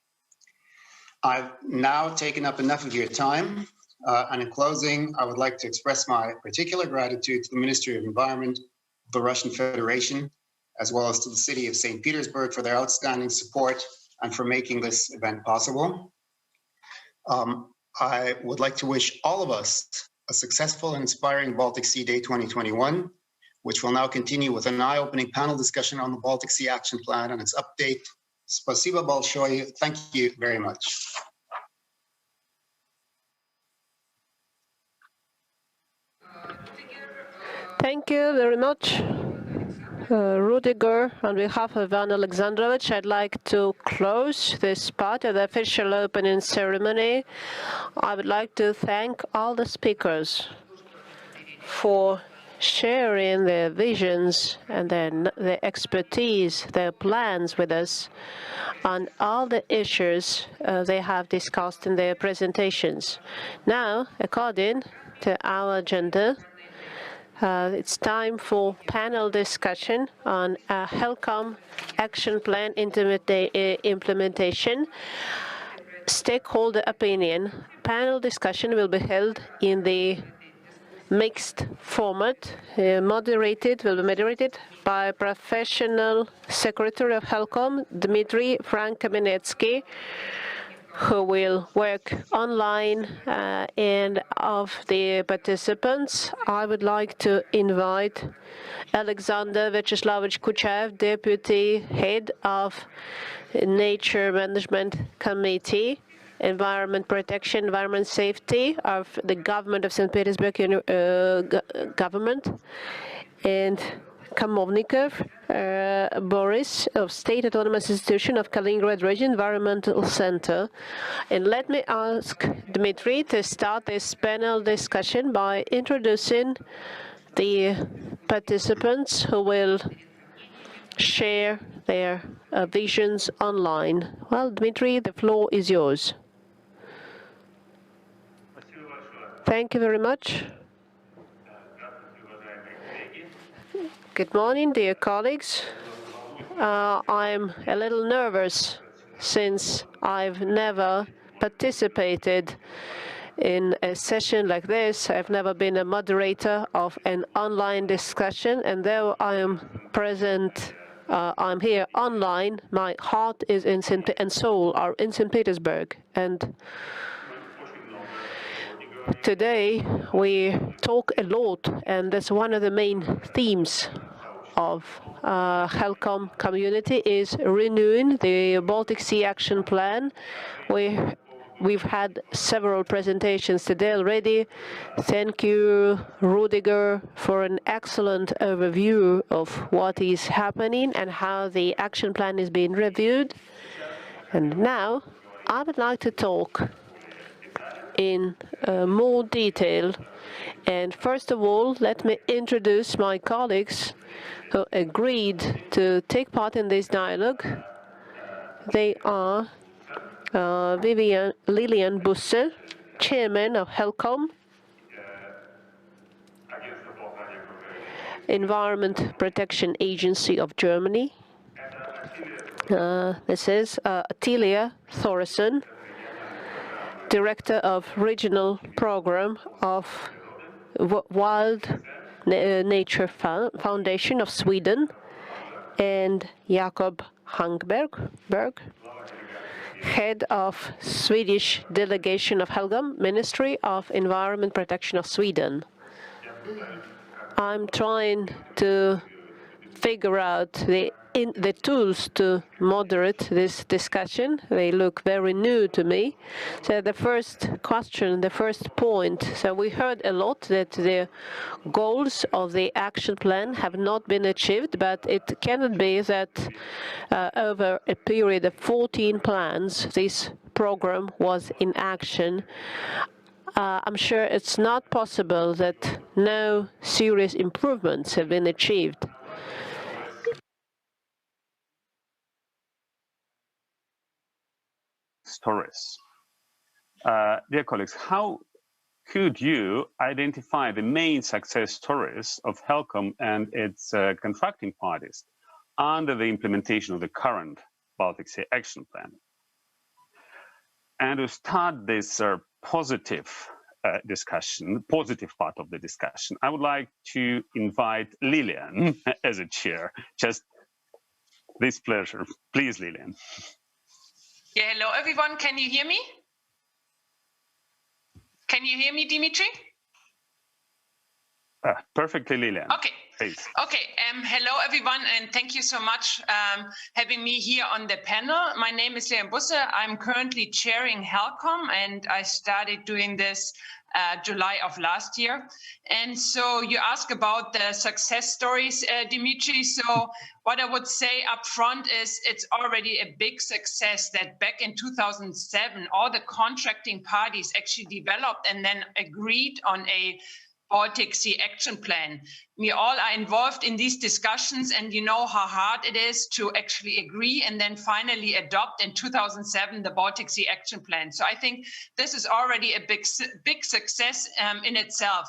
I've now taken up enough of your time, and in closing, I would like to express my particular gratitude to the Ministry of Environment of the Russian Federation, as well as to the city of St. Petersburg for their outstanding support and for making this event possible. I would like to wish all of us a successful and inspiring Baltic Sea Day 2021, which will now continue with an eye-opening panel discussion on the Baltic Sea Action Plan and its update. Spasibo большое. Thank you very much. Thank you very much, Rudiger. On behalf of Ivan Alexandrovich, I'd like to close this part of the official opening ceremony. I would like to thank all the speakers for sharing their visions and their expertise, their plans with us on all the issues they have discussed in their presentations. Now, according to our agenda, it's time for panel discussion on HELCOM Action Plan implementation. Stakeholder opinion. Panel discussion will be held in the mixed format, will be moderated by professional secretary of HELCOM, Dmitry Frank-Kamenetsky, who will work online, and of the participants, I would like to invite Alexander Vyacheslavych Kuchayev, Deputy Head of Nature Management Committee, Environment Protection, Environment Safety of the Government of St. Petersburg Government, and Kamovnikov Boris of State Autonomous Institution of Kaliningrad Region Environmental Center. And let me ask Dmitry to start this panel discussion by introducing the participants who will share their visions online. Well, Dmitry, the floor is yours. Thank you very much. Good morning, dear colleagues. I'm a little nervous since I've never participated in a session like this. I've never been a moderator of an online discussion, and though I am present. I'm here online. My heart is in and soul are in St. Petersburg. And today we talk a lot, and that's one of the main themes of HELCOM community is renewing the Baltic Sea Action Plan. We've had several presentations today already. Thank you, Rudiger, for an excellent overview of what is happening and how the action plan is being reviewed. And now I would like to talk in more detail. And first of all, let me introduce my colleagues who agreed to take part in this dialogue. They are Lilian Busse, Chairman of HELCOM, Environment Protection Agency of Germany. This is Attilia Thoresson, Director of Regional Program of Wild Nature Foundation of Sweden, and Jakob Hangberg, Head of Swedish Delegation of HELCOM, Ministry of Environment Protection of Sweden. I'm trying to figure out the tools to moderate this discussion. They look very new to me. So the first question, the first point, so we heard a lot that the goals of the action plan have not been achieved, but it cannot be that over a period of 14 plans, this program was in action. I'm sure it's not possible that no serious improvements have been achieved. Stories. Dear colleagues, how could you identify the main success stories of HELCOM and its contracting parties under the implementation of the current Baltic Sea Action Plan? And to start this positive part of the discussion, I would like to invite Lilian as a chair. Just this pleasure. Please, Lilian. Yeah, hello everyone. Can you hear me? Can you hear me, Dimitri? Perfectly, Lilian. Okay. Please. Okay. Hello everyone, and thank you so much having me here on the panel. My name is Lilian Busse. I'm currently chairing HELCOM, and I started doing this July of last year. And so you ask about the success stories, Dimitri. So what I would say up front is it's already a big success that back in 2007, all the contracting parties actually developed and then agreed on a Baltic Sea Action Plan. We all are involved in these discussions, and you know how hard it is to actually agree and then finally adopt in 2007 the Baltic Sea Action Plan. So I think this is already a big success in itself.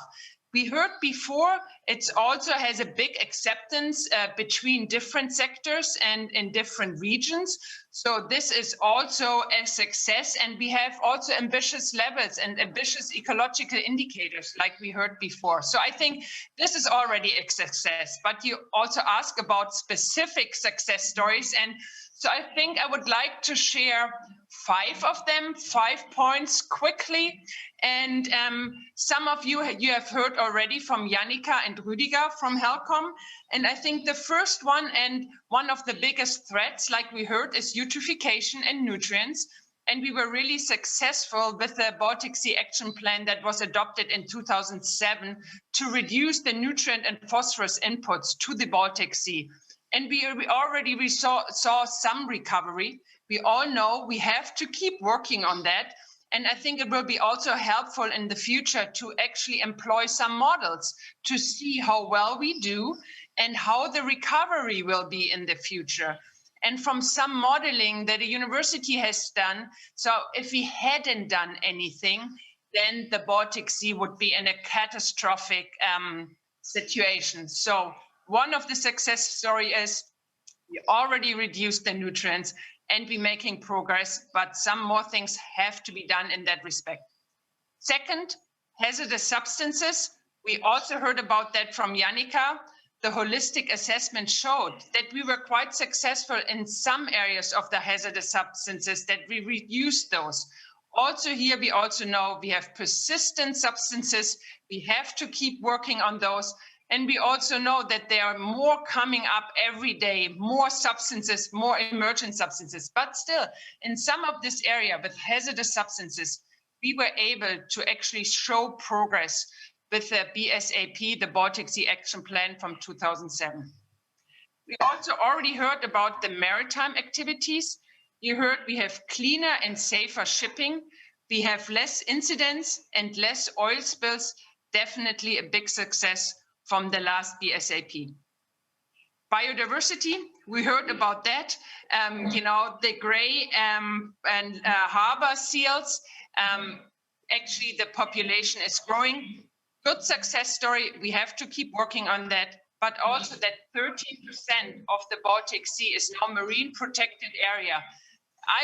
We heard before, it also has a big acceptance between different sectors and in different regions. So this is also a success, and we have also ambitious levels and ambitious ecological indicators like we heard before. So I think this is already a success, but you also ask about specific success stories. And so I think I would like to share 5 of them, 5 points quickly. And some of you have heard already from Jannika and Rüdiger from HELCOM. And I think the first one, and one of the biggest threats, like we heard, is eutrophication and nutrients. And we were really successful with the Baltic Sea Action Plan that was adopted in 2007 to reduce the nutrient and phosphorus inputs to the Baltic Sea. And we already saw some recovery. We all know we have to keep working on that. And I think it will be also helpful in the future to actually employ some models to see how well we do and how the recovery will be in the future. And from some modeling that a university has done, so if we hadn't done anything, then the Baltic Sea would be in a catastrophic situation. So one of the success story is we already reduced the nutrients and we're making progress, but some more things have to be done in that respect. Second, hazardous substances. We also heard about that from Jannika. the holistic assessment showed that we were quite successful in some areas of the hazardous substances, that we reduced those. Also here, we also know we have persistent substances. We have to keep working on those. And we also know that there are more coming up every day, more substances, more emergent substances. But still, in some of this area with hazardous substances, we were able to actually show progress with the BSAP, the Baltic Sea Action Plan from 2007. We also already heard about the maritime activities. You heard we have cleaner and safer shipping. We have less incidents and less oil spills. Definitely a big success from the last BSAP. Biodiversity, we heard about that. You know, the gray and harbor seals, actually the population is growing. Good success story, we have to keep working on that, but also that 13% of the Baltic Sea is now marine protected area.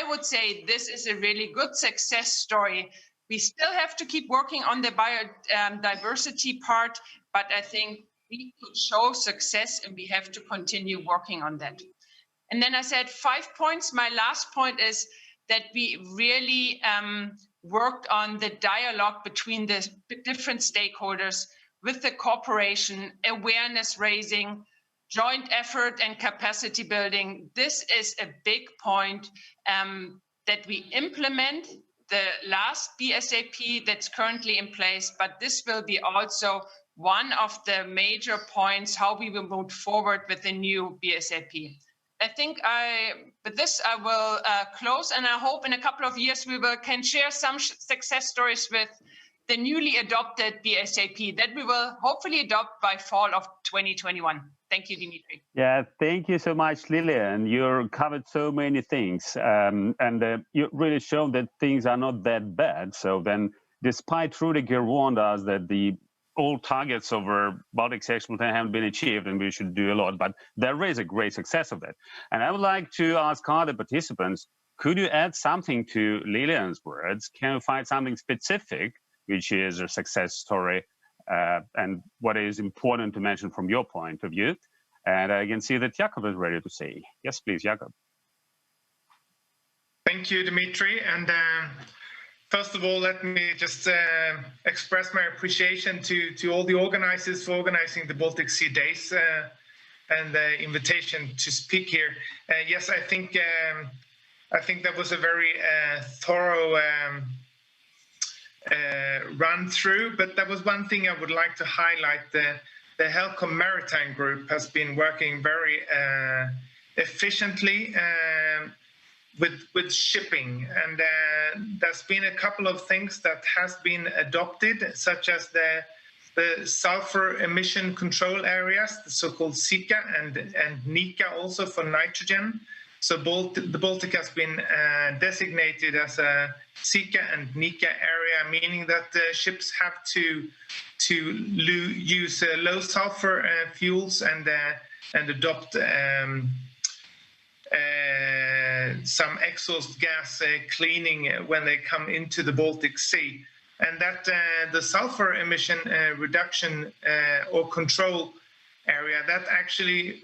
I would say this is a really good success story. We still have to keep working on the biodiversity part, but I think we could show success and we have to continue working on that. And then I said 5 points. My last point is that we really worked on the dialogue between the different stakeholders with the cooperation, awareness raising, joint effort and capacity building. This is a big point that we implement the last BSAP that's currently in place, but this will be also one of the major points how we will move forward with the new BSAP. I think with this I will close, and I hope in a couple of years we can share some success stories with the newly adopted BSAP that we will hopefully adopt by fall of 2021. Thank you, Dimitri. Yeah, thank you so much, Lilian. You covered so many things, and you really showed that things are not that bad. So then, despite Rudiger warned us that all targets of our Baltic Sea Action Plan haven't been achieved and we should do a lot, but there is a great success of that. And I would like to ask other participants, could you add something to Lilian's words? Can you find something specific, which is a success story, and what is important to mention from your point of view? And I can see that Jakob is ready to say. Yes, please, Jakob. Thank you, Dimitri. And first of all, let me just express my appreciation to all the organizers for organizing the Baltic Sea Days and the invitation to speak here. Yes, I think that was a very thorough run through, but there was one thing I would like to highlight. The HELCOM Maritime Group has been working very efficiently with shipping, and there's been a couple of things that has been adopted, such as the sulfur emission control areas, the so-called SICA and NICA also for nitrogen. So the Baltic has been designated as a SICA and NICA area, meaning that the ships have to use low sulfur fuels and adopt some exhaust gas cleaning when they come into the Baltic Sea. And that the sulfur emission reduction or control area, that actually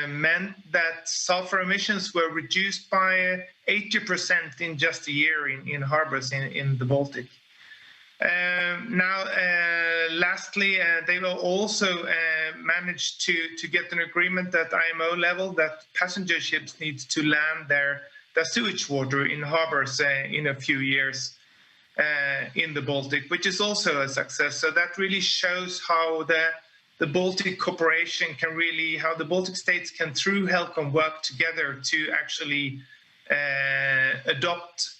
meant that sulfur emissions were reduced by 80% in just a year in harbors in the Baltic. Now, lastly, they will also manage to get an agreement at IMO level that passenger ships need to land their sewage water in harbors in a few years in the Baltic, which is also a success. So that really shows how the Baltic cooperation can really, how the Baltic states can, through HELCOM, work together to actually adopt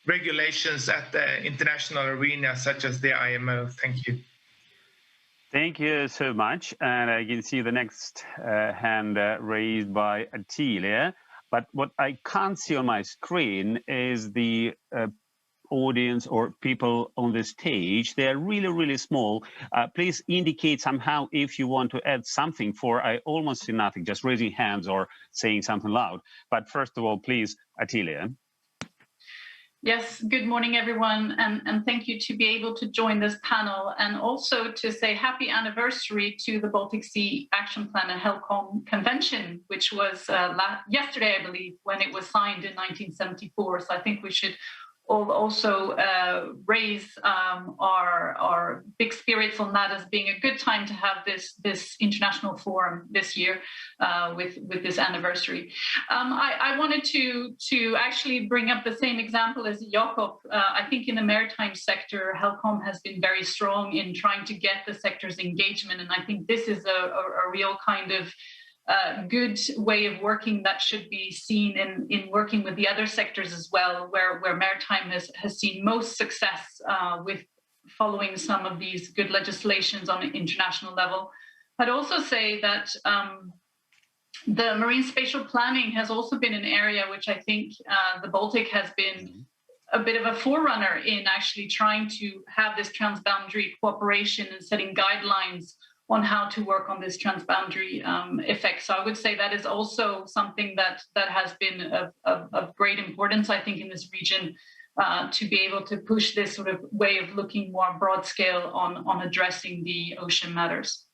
regulations at the international arena, such as the IMO. Thank you. Thank you so much. And I can see the next hand raised by Attilia. But what I can't see on my screen is the audience or people on the stage. They're really, really small. Please indicate somehow if you want to add something, for I almost see nothing, just raising hands or saying something loud. But first of all, please, Attilia. Yes, good morning, everyone, and thank you to be able to join this panel, and also to say happy anniversary to the Baltic Sea Action Plan and HELCOM Convention, which was yesterday, I believe, when it was signed in 1974. So I think we should all also raise our big spirits on that as being a good time to have this international forum this year with this anniversary. I wanted to actually bring up the same example as Jakob. I think in the maritime sector, HELCOM has been very strong in trying to get the sector's engagement, and I think this is a real kind of good way of working that should be seen in working with the other sectors as well, where maritime has seen most success with following some of these good legislations on an international level. I'd also say that the marine spatial planning has also been an area which I think the Baltic has been a bit of a forerunner in actually trying to have this transboundary cooperation and setting guidelines on how to work on this transboundary effect. So I would say that is also something that has been of great importance, I think, in this region, to be able to push this sort of way of looking more broad scale on addressing the ocean matters.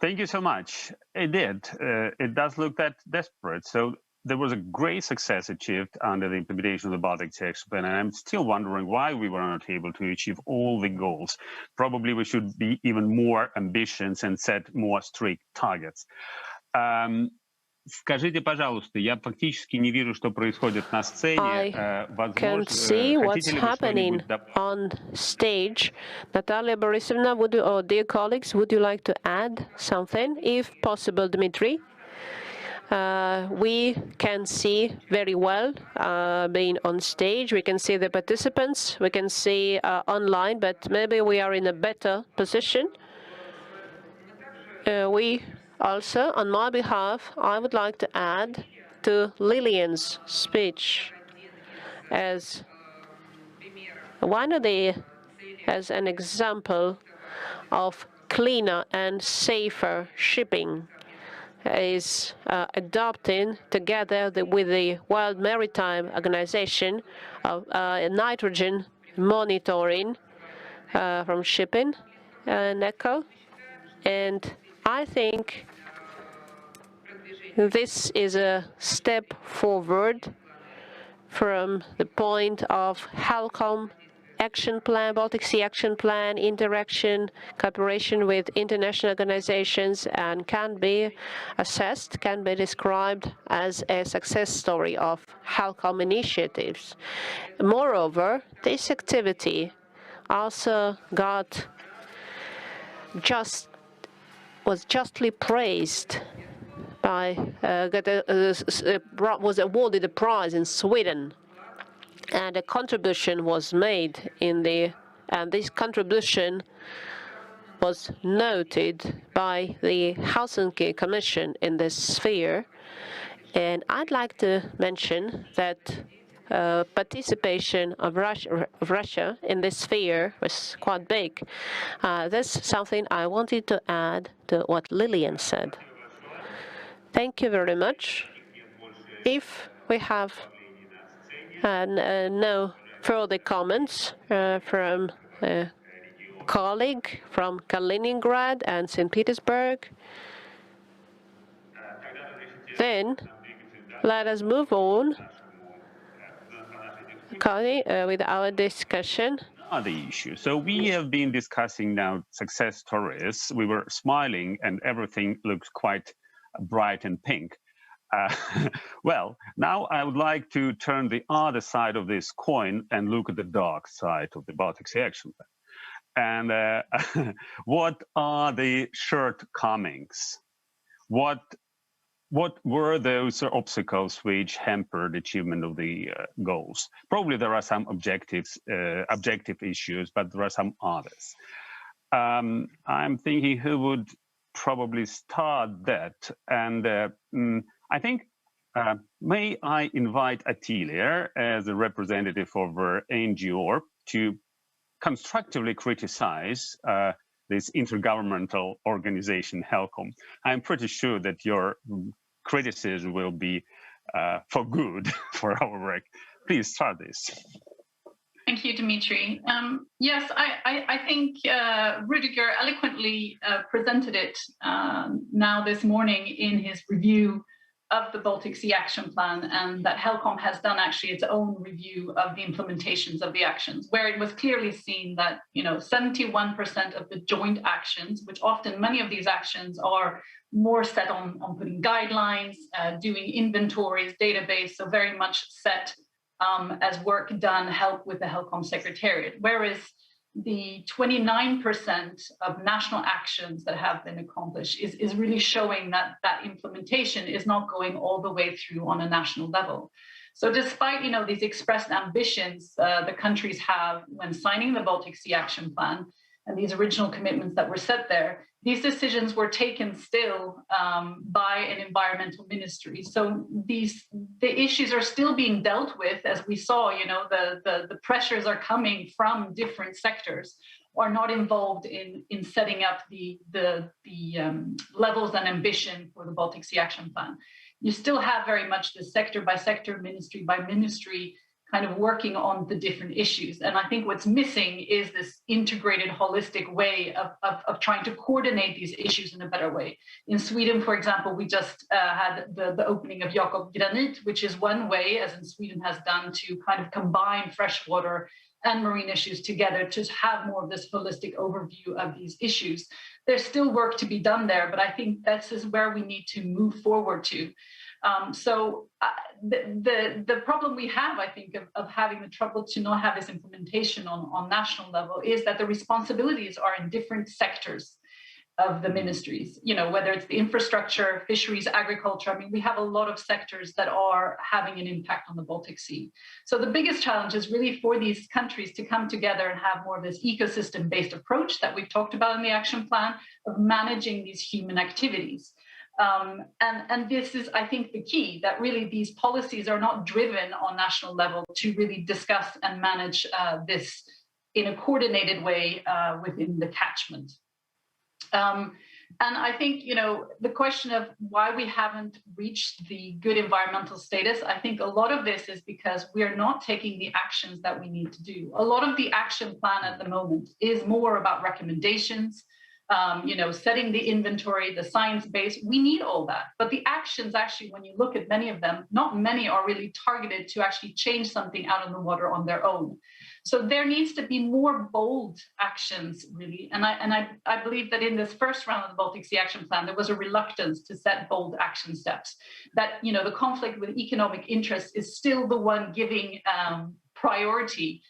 Thank you so much. It did. It does look that desperate. So there was a great success achieved under the implementation of the Baltic Sea Action Plan, and I'm still wondering why we were not able to achieve all the goals. Probably we should be even more ambitious and set more strict targets. Скажите, пожалуйста, я фактически не вижу, что происходит на сцене. I can't see what's happening on stage. Natalia Borisovna, or dear colleagues, would you like to add something, if possible, Dmitry? We can see very well being on stage. We can see the participants. We can see online, but maybe we are in a better position. We also, on my behalf, I would like to add to Lilian's speech as as an example of cleaner and safer shipping is adopting, together with the World Maritime Organization, nitrogen monitoring from shipping and ECHO. And I think this is a step forward from the point of HELCOM Action Plan, Baltic Sea Action Plan, interaction, cooperation with international organizations, and can be assessed, can be described as a success story of HELCOM initiatives. Moreover, this activity also was justly praised by, was awarded a prize in Sweden. And a contribution was made and this contribution was noted by the Helsinki Commission in this sphere. And I'd like to mention that participation of Russia in this sphere was quite big. That's something I wanted to add to what Lilian said. Thank you very much. If we have no further comments from a colleague from Kaliningrad and St. Petersburg, then let us move on with our discussion. The issue. So we have been discussing now success stories. We were smiling and everything looks quite bright and pink. Well, now I would like to turn the other side of this coin and look at the dark side of the Baltic Sea Action Plan. And what are the shortcomings? What were those obstacles which hampered achievement of the goals? Probably there are some objective issues, but there are some others. I'm thinking who would probably start that. And I think, may I invite Attilia as a representative of NGO to constructively criticize this intergovernmental organization, HELCOM. I'm pretty sure that your criticism will be for good for our work. please start this. Thank you, Dimitri. Yes, I think Rüdiger eloquently presented it now this morning in his review of the Baltic Sea Action Plan, and that HELCOM has done actually its own review of the implementations of the actions, where it was clearly seen that 71% of the joint actions, which often many of these actions are more set on putting guidelines, doing inventories, database, so very much set as work done, help with the HELCOM Secretariat, whereas the 29% of national actions that have been accomplished is really showing that implementation is not going all the way through on a national level. So despite these expressed ambitions the countries have when signing the Baltic Sea Action Plan and these original commitments that were set there, these decisions were taken still by an environmental ministry. So the issues are still being dealt with, as we saw. The pressures are coming from different sectors, are not involved in setting up the levels and ambition for the Baltic Sea Action Plan. You still have very much the sector by sector, ministry by ministry, kind of working on the different issues. And I think what's missing is this integrated, holistic way of trying to coordinate these issues in a better way. In Sweden, for example, we just had the opening of Jakob Granit, which is one way, as in Sweden has done, to kind of combine freshwater and marine issues together to have more of this holistic overview of these issues. There's still work to be done there, but I think this is where we need to move forward to. The problem we have, I think, of having the trouble to not have this implementation on national level is that the responsibilities are in different sectors of the ministries, whether it's the infrastructure, fisheries, agriculture. I mean, we have a lot of sectors that are having an impact on the Baltic Sea. So the biggest challenge is really for these countries to come together and have more of this ecosystem-based approach that we've talked about in the action plan of managing these human activities. And this is, I think, the key, that really these policies are not driven on national level to really discuss and manage this in a coordinated way within the catchment. And I think, the question of why we haven't reached the good environmental status, I think a lot of this is because we're not taking the actions that we need to do. A lot of the action plan at the moment is more about recommendations, setting the inventory, the science base. We need all that. But the actions, actually, when you look at many of them, not many are really targeted to actually change something out in the water on their own. So there needs to be more bold actions, really. And I believe that in this first round of the Baltic Sea Action Plan, there was a reluctance to set bold action steps. That, the conflict with economic interests is still the one giving priority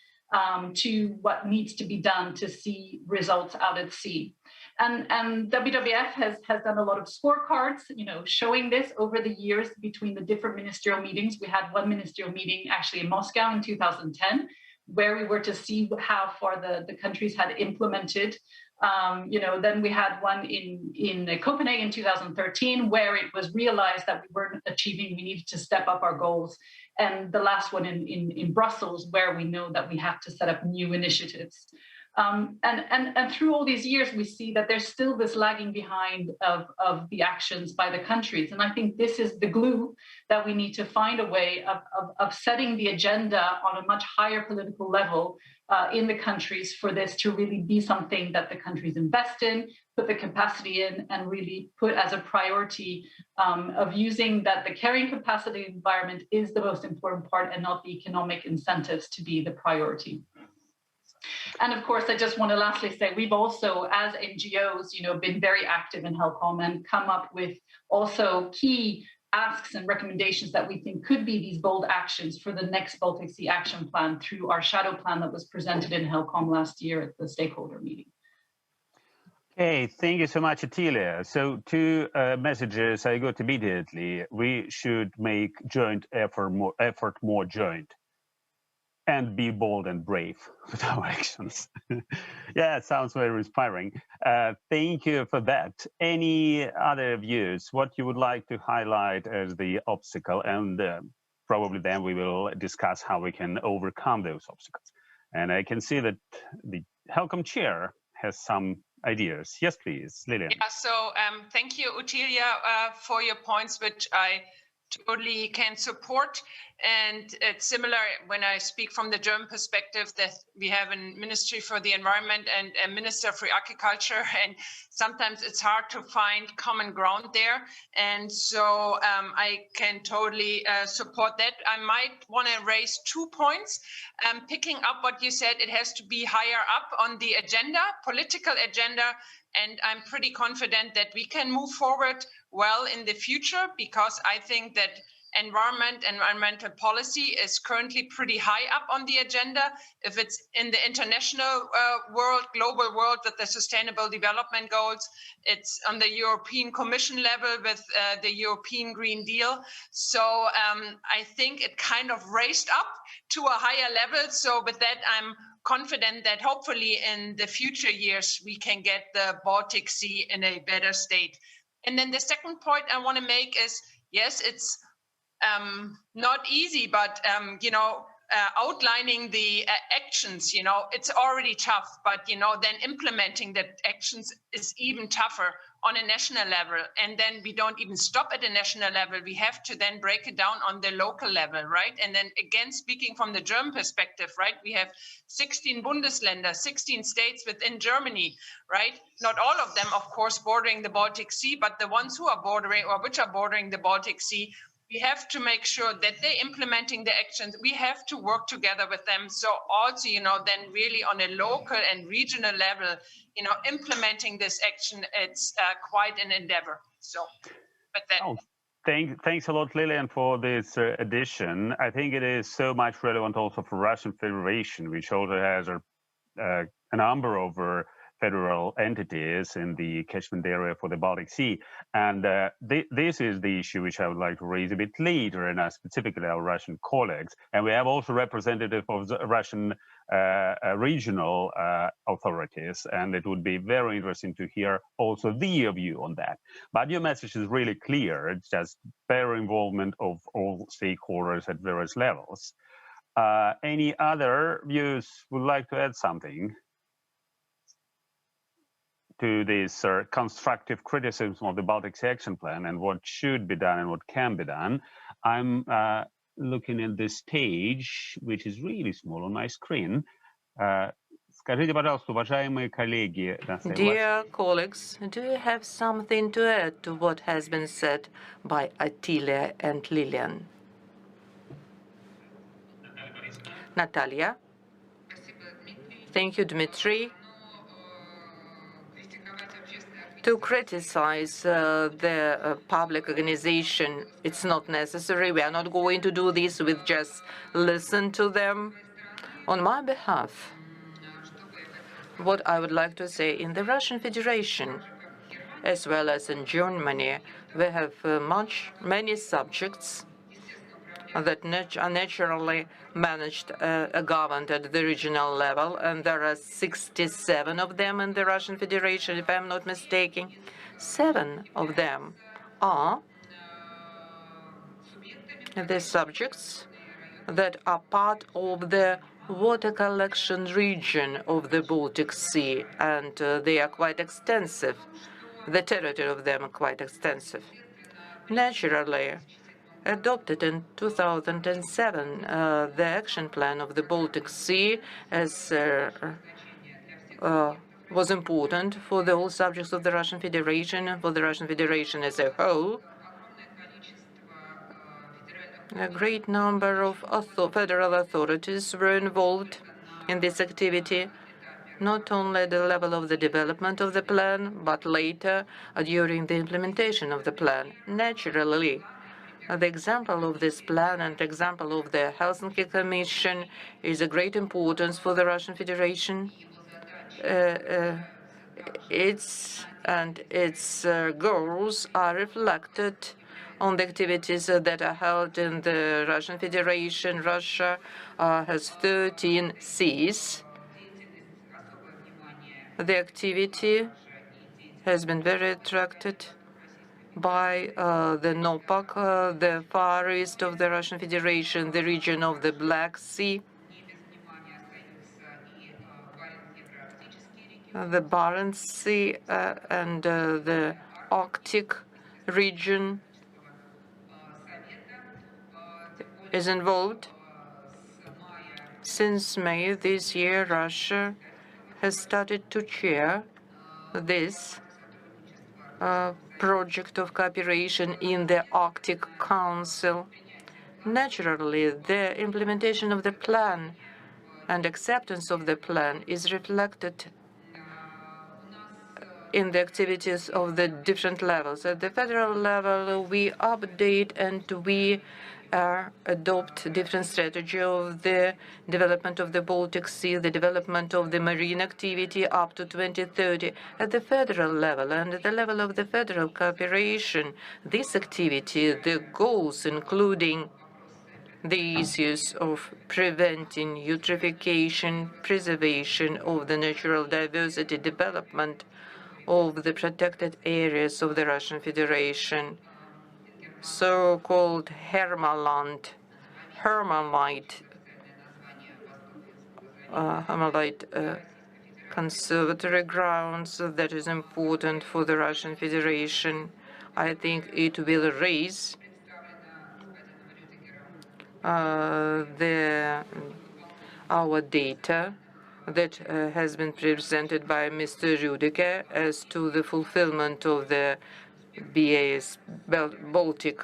to what needs to be done to see results out at sea. And WWF has done a lot of scorecards, showing this over the years between the different ministerial meetings. We had one ministerial meeting actually in Moscow in 2010, where we were to see how far the countries had implemented. Then we had one in Copenhagen in 2013, where it was realized that we weren't achieving, we needed to step up our goals. And the last one in Brussels, where we know that we have to set up new initiatives. And through all these years, we see that there's still this lagging behind of the actions by the countries. And I think this is the glue that we need to find a way of setting the agenda on a much higher political level in the countries for this to really be something that the countries invest in, put the capacity in, and really put as a priority of using that the carrying capacity environment is the most important part and not the economic incentives to be the priority. And of course, I just want to lastly say, we've also, as NGOs, been very active in HELCOM and come up with also key asks and recommendations that we think could be these bold actions for the next Baltic Sea Action Plan through our shadow plan that was presented in HELCOM last year at the stakeholder meeting. Okay, thank you so much, Atilia. So two messages I got immediately. We should make joint effort more joint, and be bold and brave with our actions. Yeah, it sounds very inspiring. Thank you for that. Any other views? What you would like to highlight as the obstacle? And probably then we will discuss how we can overcome those obstacles. And I can see that the HELCOM chair has some ideas. Yes, please, Lilian. Yeah, so thank you, Utilia, for your points, which I totally can support. And it's similar when I speak from the German perspective that we have a Ministry for the Environment and a Minister for Agriculture, and sometimes it's hard to find common ground there. And so I can totally support that. I might want to raise 2 points. Picking up what you said, it has to be higher up on the agenda, political agenda, and I'm pretty confident that we can move forward well in the future, because I think that environmental policy is currently pretty high up on the agenda. If it's in the international world, global world with the Sustainable Development Goals, it's on the European Commission level with the European Green Deal. So I think it kind of raised up to a higher level. So with that, I'm confident that hopefully in the future years, we can get the Baltic Sea in a better state. And then the second point I want to make is, yes, it's not easy, but outlining the actions, it's already tough, but then implementing the actions is even tougher on a national level. And then we don't even stop at the national level. We have to then break it down on the local level, right? And then again, speaking from the German perspective, right? We have 16 Bundesländer, 16 states within Germany, right? Not all of them, of course, bordering the Baltic Sea, but the ones who are bordering or which are bordering the Baltic Sea, we have to make sure that they're implementing the actions. We have to work together with them. So also, then really on a local and regional level, implementing this action, it's quite an endeavor. So, but then. Oh, thanks a lot, Lilian, for this addition. I think it is so much relevant also for Russian Federation, which also has a number of federal entities in the catchment area for the Baltic Sea. And this is the issue which I would like to raise a bit later, and specifically our Russian colleagues. And we have also representative of the Russian regional authorities, and it would be very interesting to hear also their view on that. But your message is really clear. It's just better involvement of all stakeholders at various levels. Any other views would like to add something to this constructive criticism of the Baltic Sea Action Plan and what should be done and what can be done? I'm looking at this page, which is really small on my screen. Скажите, пожалуйста, уважаемые коллеги. Dear colleagues, do you have something to add to what has been said by Attila and Lilian? Natalia. Thank you, Dmitry. To criticize the public organization, it's not necessary. We are not going to do this. We just listen to them. On my behalf, what I would like to say, in the Russian Federation, as well as in Germany, we have many subjects that are naturally managed governed at the regional level, and there are 67 of them in the Russian Federation, if I'm not mistaken. 7 of them are the subjects that are part of the water collection region of the Baltic Sea, and they are quite extensive. The territory of them are quite extensive. Naturally, adopted in 2007, the action plan of the Baltic Sea was important for the whole subjects of the Russian Federation and for the Russian Federation as a whole. A great number of federal authorities were involved in this activity, not only at the level of the development of the plan, but later during the implementation of the plan. Naturally, the example of this plan and example of the Helsinki Commission is of great importance for the Russian Federation. Its goals are reflected on the activities that are held in the Russian Federation. Russia has 13 seas. The activity has been very attracted by the NOPAC, the far east of the Russian Federation, the region of the Black Sea, the Barents Sea, and the Arctic region. is involved. Since May this year, Russia has started to chair this project of cooperation in the Arctic Council. Naturally, the implementation of the plan and acceptance of the plan is reflected in the activities of the different levels. At the federal level, we update and we adopt different strategy of the development of the Baltic Sea, the development of the marine activity up to 2030. At the federal level and at the level of the federal cooperation, this activity, the goals including the issues of preventing eutrophication, preservation of the natural diversity, development of the protected areas of the Russian Federation, so-called Hermalite conservatory grounds that is important for the Russian Federation. I think it will raise our data that has been presented by Mr. Rudike as to the fulfillment of the Baltic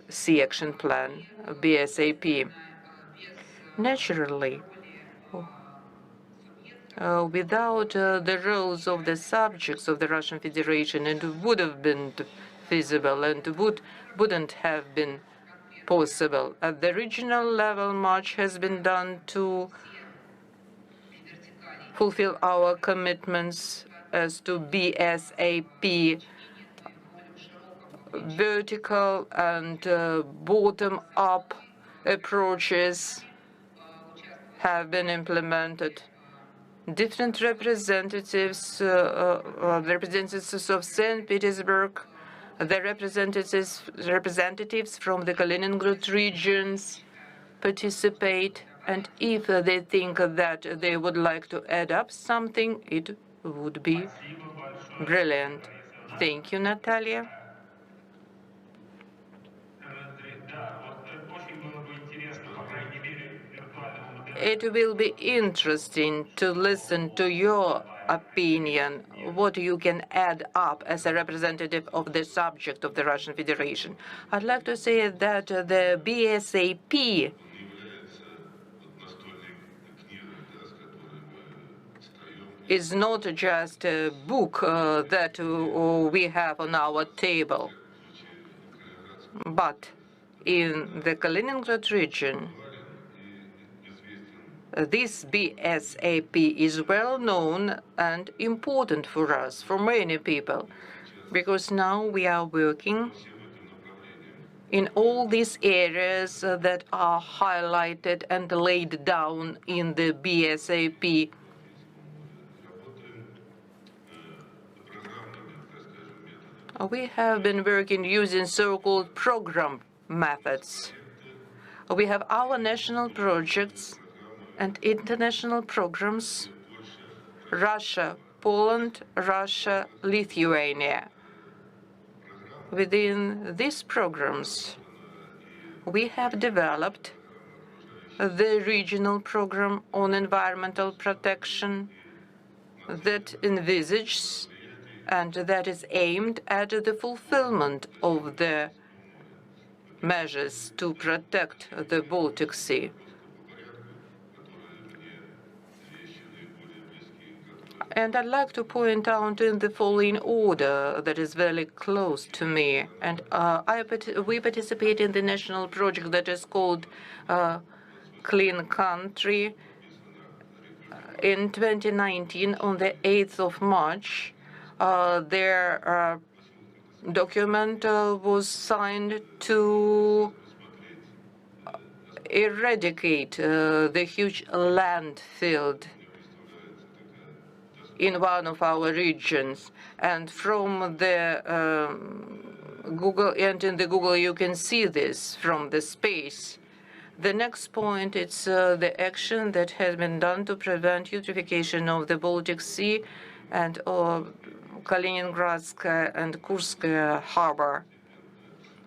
Sea Action Plan, BSAP. Naturally, without the roles of the subjects of the Russian Federation, it would have been feasible and wouldn't have been possible. At the regional level, much has been done to fulfill our commitments as to BSAP. Vertical and bottom-up approaches have been implemented. Different representatives of St. Petersburg, the representatives from the Kaliningrad regions participate, and if they think that they would like to add up something, it would be brilliant. Thank you, Natalia. It will be interesting to listen to your opinion, what you can add up as a representative of the subject of the Russian Federation. I'd like to say that the BSAP is not just a book that we have on our table, but in the Kaliningrad region, this BSAP is well known and important for us, for many people, because now we are working in all these areas that are highlighted and laid down in the BSAP. We have been working using so-called program methods. We have our national projects and international programs, Russia, Poland, Russia, Lithuania. Within these programs, we have developed the regional program on environmental protection that envisages and that is aimed at the fulfillment of the measures to protect the Baltic Sea. And I'd like to point out in the following order that is very close to me. And we participate in the national project that is called Clean Country. In 2019, on the 8th of March, their document was signed to eradicate the huge landfill in one of our regions. And from the Google, and in the Google you can see this from the space. The next point is the action that has been done to prevent eutrophication of the Baltic Sea and Kaliningradsk and Kursk harbor.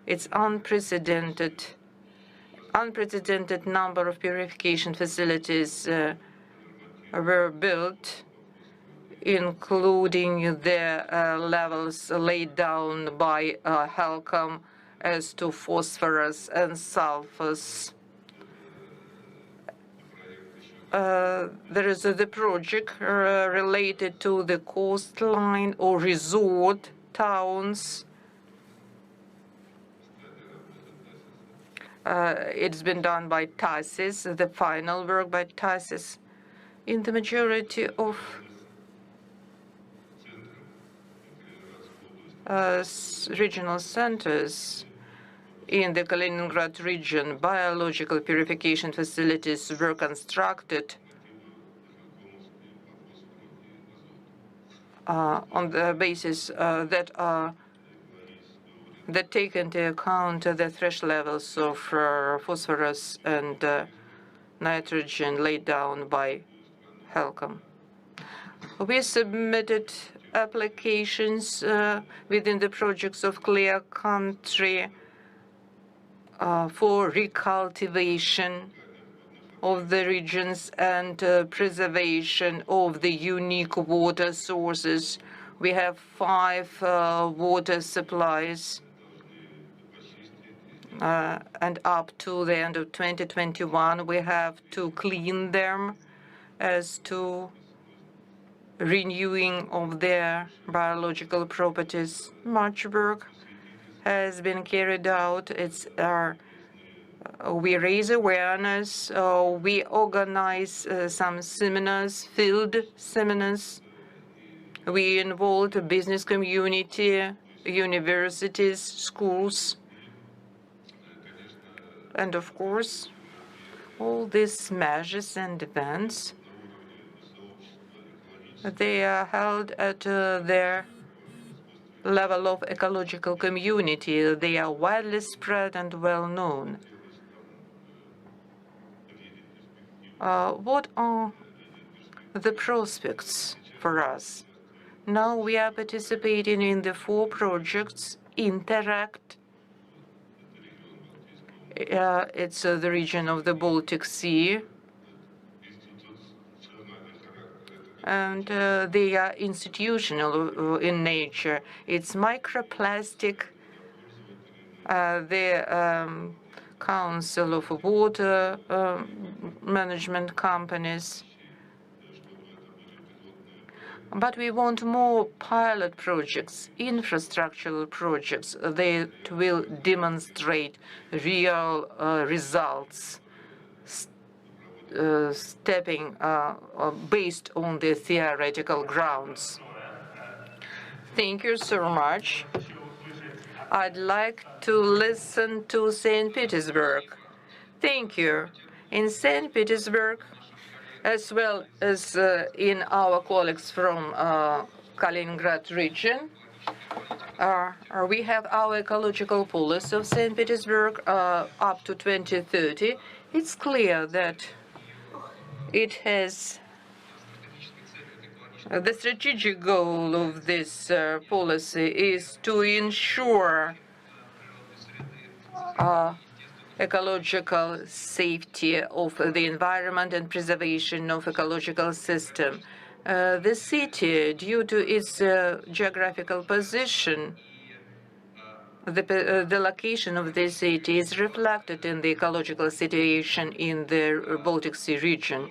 It's unprecedented unprecedented number of purification facilities were built, including the levels laid down by HELCOM as to phosphorus and sulfurs. There is the project related to the coastline or resort towns. It's been done by TASIS, the final work by TASIS. In the majority of regional centers in the Kaliningrad region, biological purification facilities were constructed on the basis that take into account the threshold levels of phosphorus and nitrogen laid down by HELCOM. We submitted applications within the projects of Clear Country for recultivation of the regions and preservation of the unique water sources. We have 5 water supplies, and up to the end of 2021, we have to clean them as to renewing of their biological properties. Much work has been carried out. We raise awareness. We organize some seminars, field seminars. We involve the business community, universities, schools. And of course, all these measures and events, they are held at their level of ecological community. They are widely spread and well known. What are the prospects for us? Now we are participating in the 4 projects. Interact. It's the region of the Baltic Sea. And they are institutional in nature. It's microplastic. The Council of Water Management Companies. But we want more pilot projects, infrastructural projects that will demonstrate real results, stepping based on the theoretical grounds. Thank you so much. I'd like to listen to St. Petersburg. Thank you. In St. Petersburg, as well as in our colleagues from Kaliningrad region, we have our ecological policy of St. Petersburg up to 2030. It's clear that it has the strategic goal of this policy is to ensure ecological safety of the environment and preservation of ecological system. The city, due to its geographical position, the location of the city is reflected in the ecological situation in the Baltic Sea region.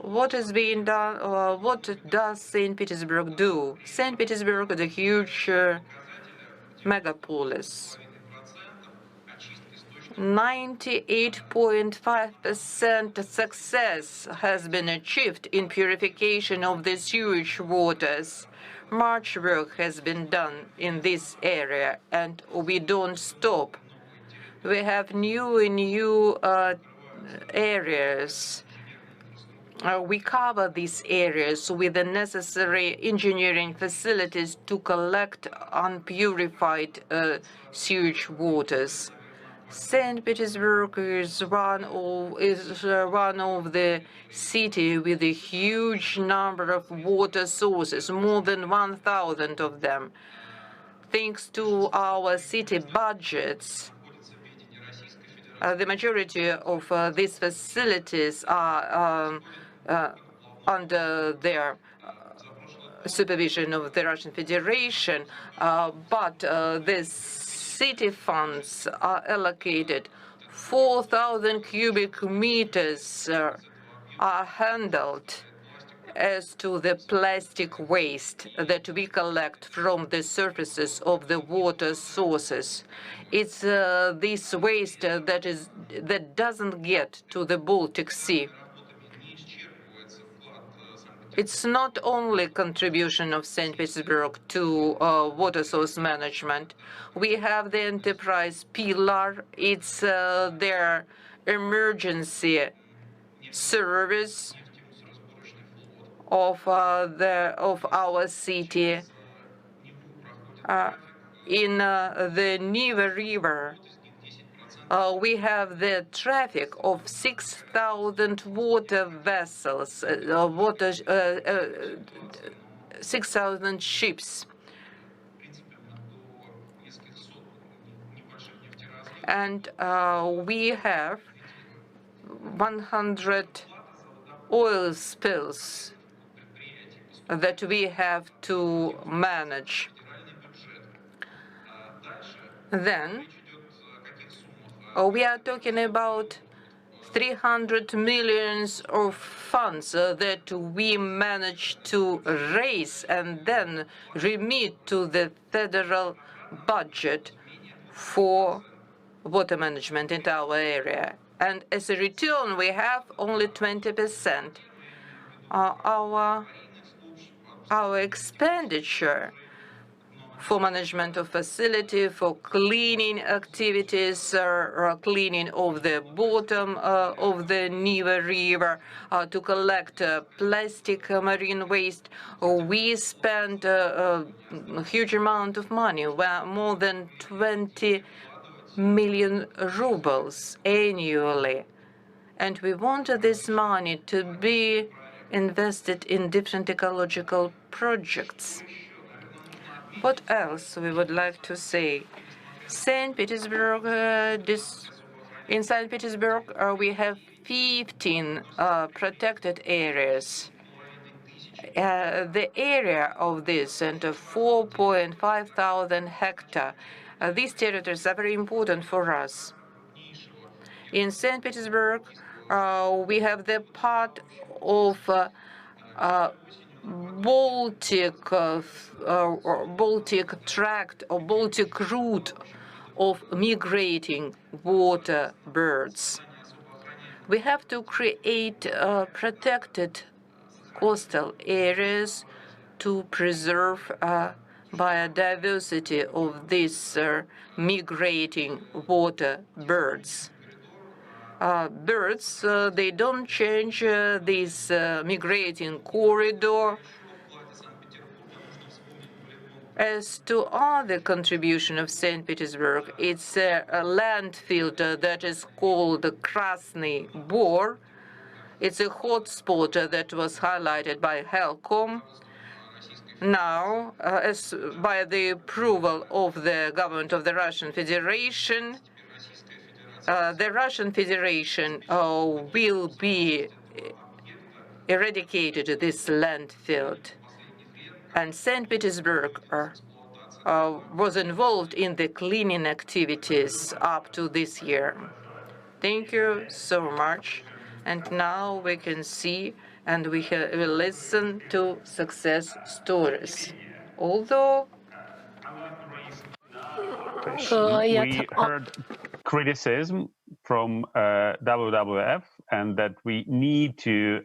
What is being done? What does St. Petersburg do? St. Petersburg is a huge megapolis. 98.5% success has been achieved in purification of the sewage waters. Much work has been done in this area, and we don't stop. We have new areas. We cover these areas with the necessary engineering facilities to collect unpurified sewage waters. St. Petersburg is one of the cities with a huge number of water sources, more than 1,000 of them. Thanks to our city budgets, The majority of these facilities are under their supervision of the Russian Federation, but the city funds are allocated. 4,000 cubic meters are handled as to the plastic waste that we collect from the surfaces of the water sources. It's this waste that doesn't get to the Baltic Sea. It's not only contribution of St. Petersburg to water source management. We have the enterprise pillar. It's their emergency service of our city. In the Neva River, we have the traffic of 6,000 water vessels, 6,000 ships. And we have 100 oil spills that we have to manage. Then we are talking about 300 million of funds that we managed to raise and then remit to the federal budget for water management in our area. And as a return, we have only 20%. Our expenditure for management of facility, for cleaning activities, cleaning of the bottom of the Neva River, to collect plastic marine waste. We spend a huge amount of money, more than 20 million rubles annually. And we want this money to be invested in different ecological projects. What else we would like to say? St. Petersburg, in St. Petersburg, we have 15 protected areas. The area of this and 4,500 hectares. These territories are very important for us. In St. Petersburg, we have the part of Baltic tract or Baltic route of migrating water birds. We have to create protected coastal areas to preserve biodiversity of these migrating water birds. Birds, they don't change this migrating corridor. As to other contribution of St. Petersburg, it's a landfill that is called Krasny Bor. It's a hotspot that was highlighted by HELCOM. Now, as by the approval of the government of the Russian Federation, the Russian Federation will be eradicated this landfill. And St. Petersburg was involved in the cleaning activities up to this year. Thank you so much. And now we can see and we will listen to success stories. Although we heard criticism from WWF and that we need to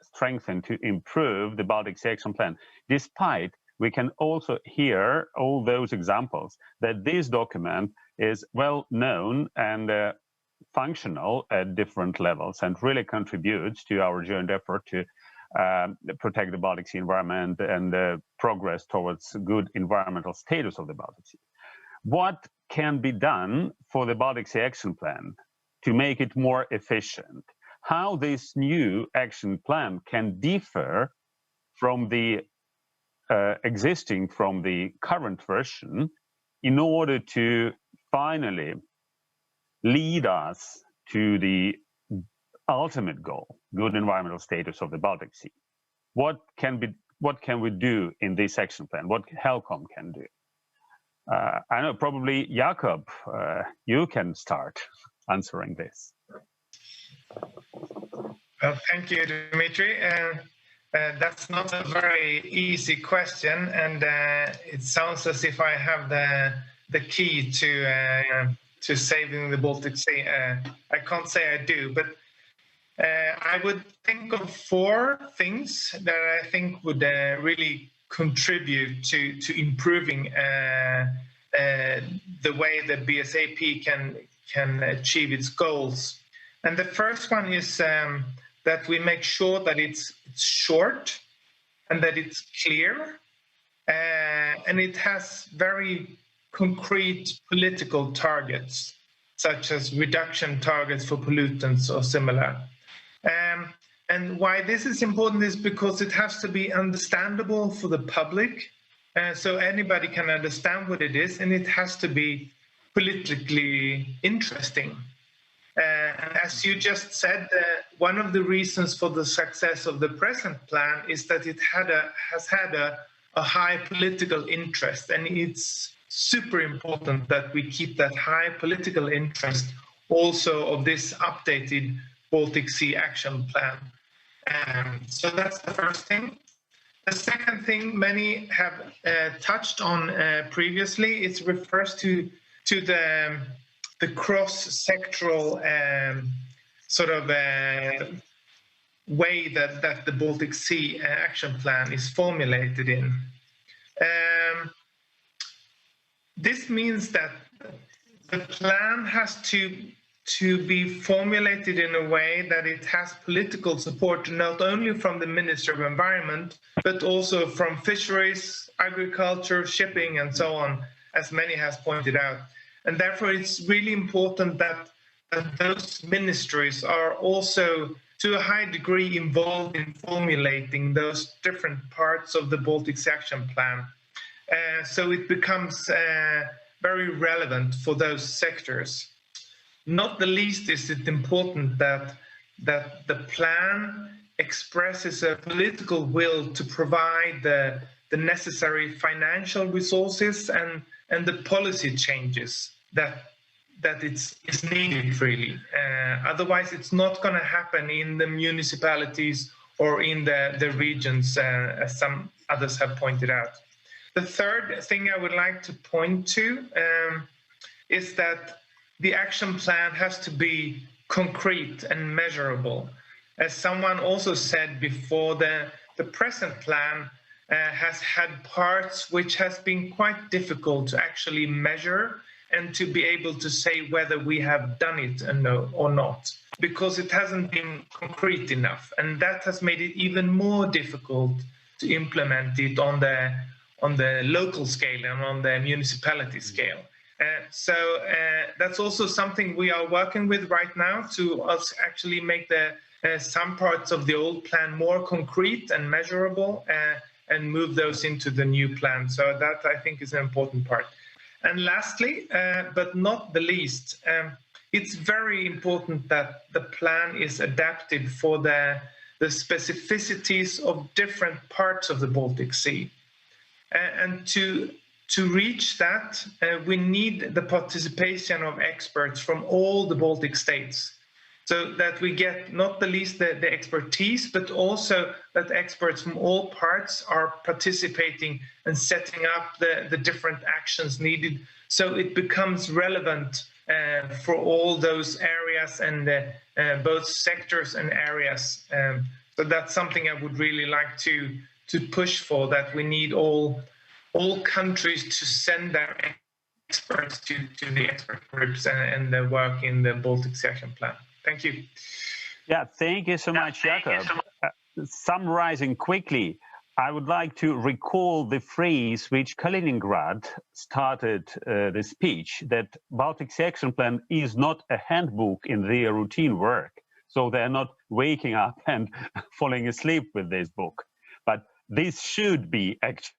strengthen, to improve the Baltic Sea Action Plan. Despite, we can also hear all those examples that this document is well known and functional at different levels and really contributes to our joint effort to protect the Baltic Sea environment and progress towards good environmental status of the Baltic Sea. What can be done for the Baltic Sea Action Plan to make it more efficient? How this new action plan can differ from the from the current version in order to finally lead us to the ultimate goal, good environmental status of the Baltic Sea? What can we do in this action plan? What HELCOM can do? I know probably Jakob, you can start answering this. Well, thank you, Dmitry. That's not a very easy question, and it sounds as if I have the key to saving the Baltic Sea. I can't say I do, but I would think of 4 things that I think would really contribute to improving the way that BSAP can achieve its goals. And the first one is that we make sure that it's short and that it's clear, and it has very concrete political targets, such as reduction targets for pollutants or similar. And why this is important is because it has to be understandable for the public, so anybody can understand what it is, and it has to be politically interesting. And as you just said, one of the reasons for the success of the present plan is that it has had a high political interest, and it's super important that we keep that high political interest also of this updated Baltic Sea Action Plan. So that's the first thing. The second thing many have touched on previously, it refers to the cross-sectoral sort of way that the Baltic Sea Action Plan is formulated in. This means that the plan has to be formulated in a way that it has political support not only from the Minister of Environment, but also from fisheries, agriculture, shipping, and so on, as many has pointed out. And therefore, it's really important that those ministries are also, to a high degree, involved in formulating those different parts of the Baltic Sea Action Plan. So it becomes very relevant for those sectors. Not the least is it important that the plan expresses a political will to provide the necessary financial resources and the policy changes that it's needed, really. Otherwise, it's not going to happen in the municipalities or in the regions, as some others have pointed out. The third thing I would like to point to is that the action plan has to be concrete and measurable. As someone also said before, the present plan has had parts which has been quite difficult to actually measure and to be able to say whether we have done it or not, because it hasn't been concrete enough, and that has made it even more difficult to implement it on the local scale and on the municipality scale. So that's also something we are working with right now to actually make some parts of the old plan more concrete and measurable and move those into the new plan. So that, I think, is an important part. And lastly, but not the least, it's very important that the plan is adapted for the specificities of different parts of the Baltic Sea. And to reach that, we need the participation of experts from all the Baltic states, so that we get not the least the expertise, but also that experts from all parts are participating and setting up the different actions needed, so it becomes relevant for all those areas and both sectors and areas. So that's something I would really like to push for, that we need all countries to send their experts to the expert groups and the work in the Baltic Sea Action Plan. Thank you. Yeah, thank you so much, Jakob. Summarizing quickly, I would like to recall the phrase which Kaliningrad started the speech, that Baltic Sea Action Plan is not a handbook in their routine work. So they're not waking up and falling asleep with this book. But this should be actually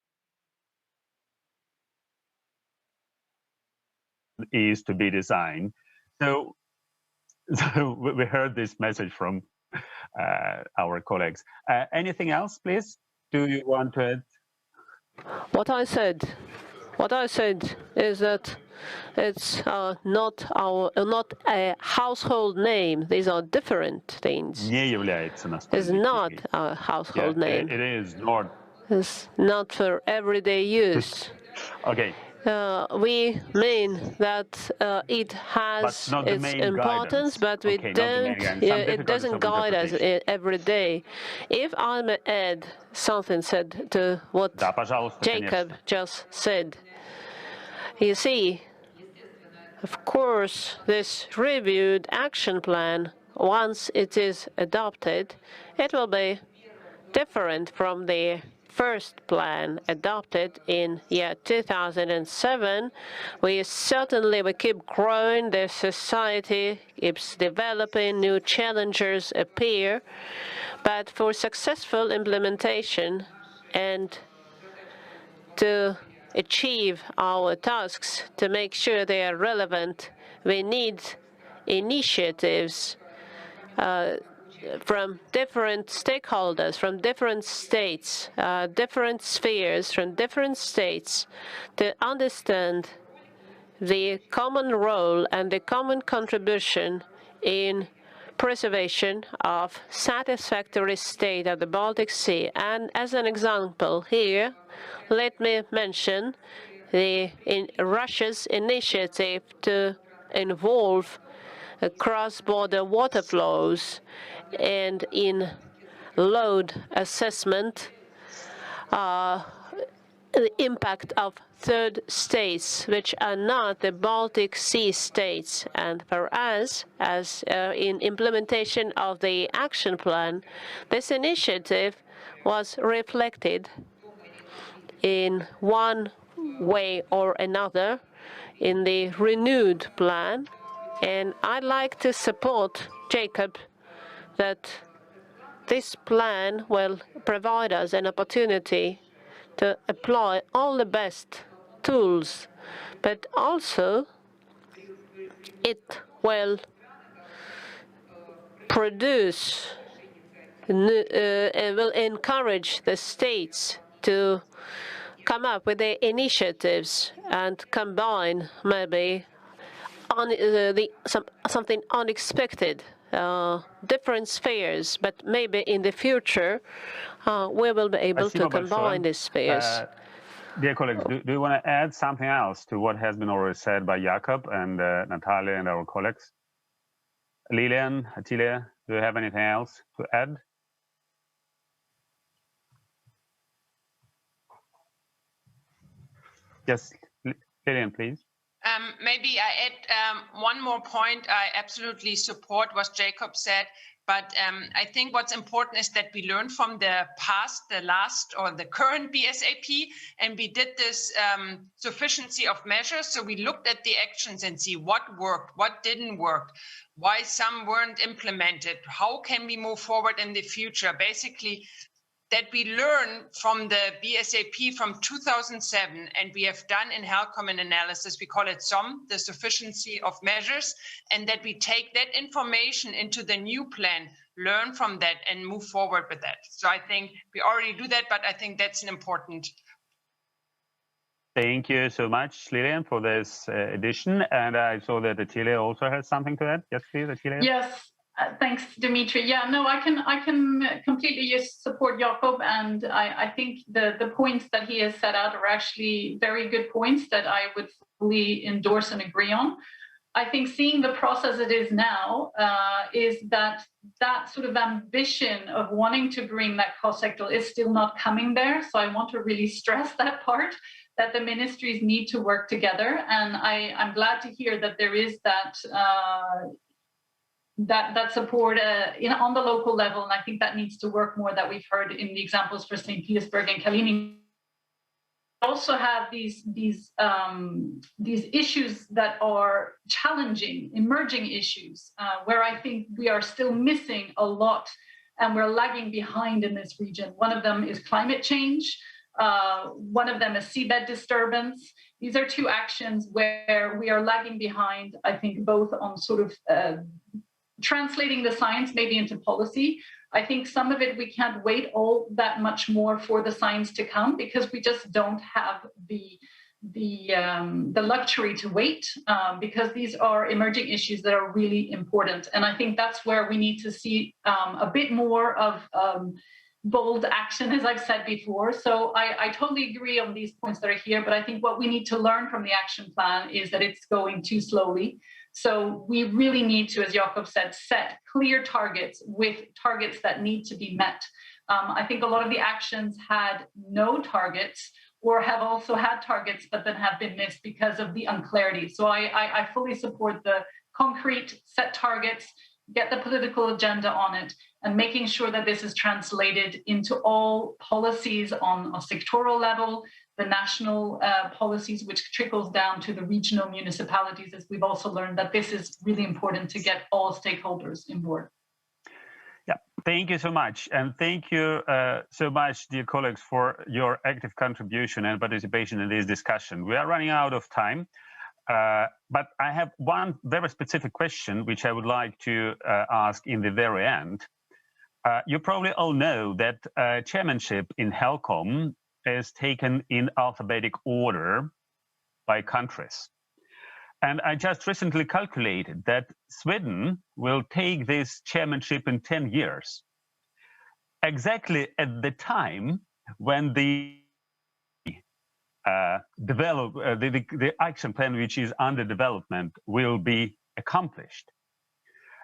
is to be designed. So we heard this message from our colleagues. Anything else, please? Do you want to add? What I said is that it's not a household name. These are different things. Не является It's настольной not книгой. a household Yeah, name. it is not. It's not for everyday use. Okay. We mean that it has its importance, but we don't. It doesn't guide us every day. If I may add something said to what Jacob just said, you see, of course, this reviewed action plan, once it is adopted, it will be different from the first plan adopted in year 2007. We keep growing, the society keeps developing, new challenges appear, but for successful implementation and to achieve our tasks, to make sure they are relevant, we need initiatives from different stakeholders, from different states, different spheres, from different states, to understand the common role and the common contribution in preservation of satisfactory state of the Baltic Sea. And as an example here, let me mention Russia's initiative to involve cross-border water flows and in load assessment, the impact of third states, which are not the Baltic Sea states. And for us, as in implementation of the action plan, this initiative was reflected in one way or another in the renewed plan. And I'd like to support Jacob that this plan will provide us an opportunity to apply all the best tools, but also it will produce, it will encourage the states to come up with the initiatives and combine maybe something unexpected, different spheres, but maybe in the future we will be able to combine these spheres. Dear colleagues, do you want to add something else to what has been already said by Jakob and Natalia and our colleagues? Lilian, Attila, do you have anything else to add? Yes, Lilian, please. Maybe I add one more point. I absolutely support what Jacob said, but I think what's important is that we learn from the past, the last or the current BSAP, and we did this sufficiency of measures. So we looked at the actions and see what worked, what didn't work, why some weren't implemented, how can we move forward in the future. Basically, that we learn from the BSAP from 2007, and we have done in HELCOM an analysis, we call it SOM, the sufficiency of measures, and that we take that information into the new plan, learn from that, and move forward with that. So I think we already do that, but I think that's an important. Thank you so much, Lilian, for this addition. And I saw that Attila also has something to add. Yes, please, Attila. Yes. Thanks, Dimitri. Yeah, no, I can completely just support Jakob, and I think the points that he has set out are actually very good points that I would fully endorse and agree on. I think seeing the process it is now is that sort of ambition of wanting to bring that cost sector is still not coming there. So I want to really stress that part, that the ministries need to work together, and I'm glad to hear that there is that. That support on the local level, and I think that needs to work more. That we've heard in the examples for St. Petersburg and Kaliningrad. Also have these issues that are challenging, emerging issues, where I think we are still missing a lot, and we're lagging behind in this region. One of them is climate change. One of them is seabed disturbance. These are two actions where we are lagging behind, I think, both on sort of translating the science maybe into policy. I think some of it we can't wait all that much more for the science to come, because we just don't have the luxury to wait, because these are emerging issues that are really important. And I think that's where we need to see a bit more of bold action, as I've said before. So I totally agree on these points that are here, but I think what we need to learn from the action plan is that it's going too slowly. So we really need to, as Jakob said, set clear targets with targets that need to be met. I think a lot of the actions had no targets, or have also had targets but then have been missed because of the unclarity. So I fully support the concrete set targets, get the political agenda on it, and making sure that this is translated into all policies on a sectoral level, the national policies, which trickles down to the regional municipalities, as we've also learned that this is really important to get all stakeholders on board. Yeah, thank you so much. And thank you so much, dear colleagues, for your active contribution and participation in this discussion. We are running out of time, but I have one very specific question, which I would like to ask in the very end. You probably all know that chairmanship in HELCOM is taken in alphabetic order by countries. And I just recently calculated that Sweden will take this chairmanship in 10 years, exactly at the time when the action plan, which is under development, will be accomplished.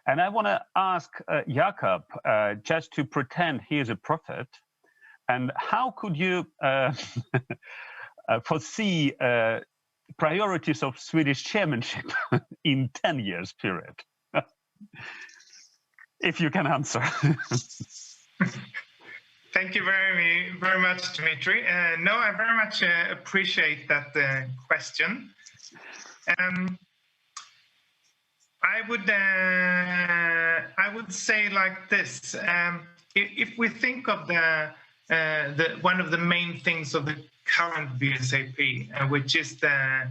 And I want to ask Jakob, just to pretend he is a prophet, and how could you foresee priorities of Swedish chairmanship in 10 years period? If you can answer. Thank you very much, Dmitry. No, I very much appreciate that question. I would say like this: if we think of one of the main things of the current BSAP, which is the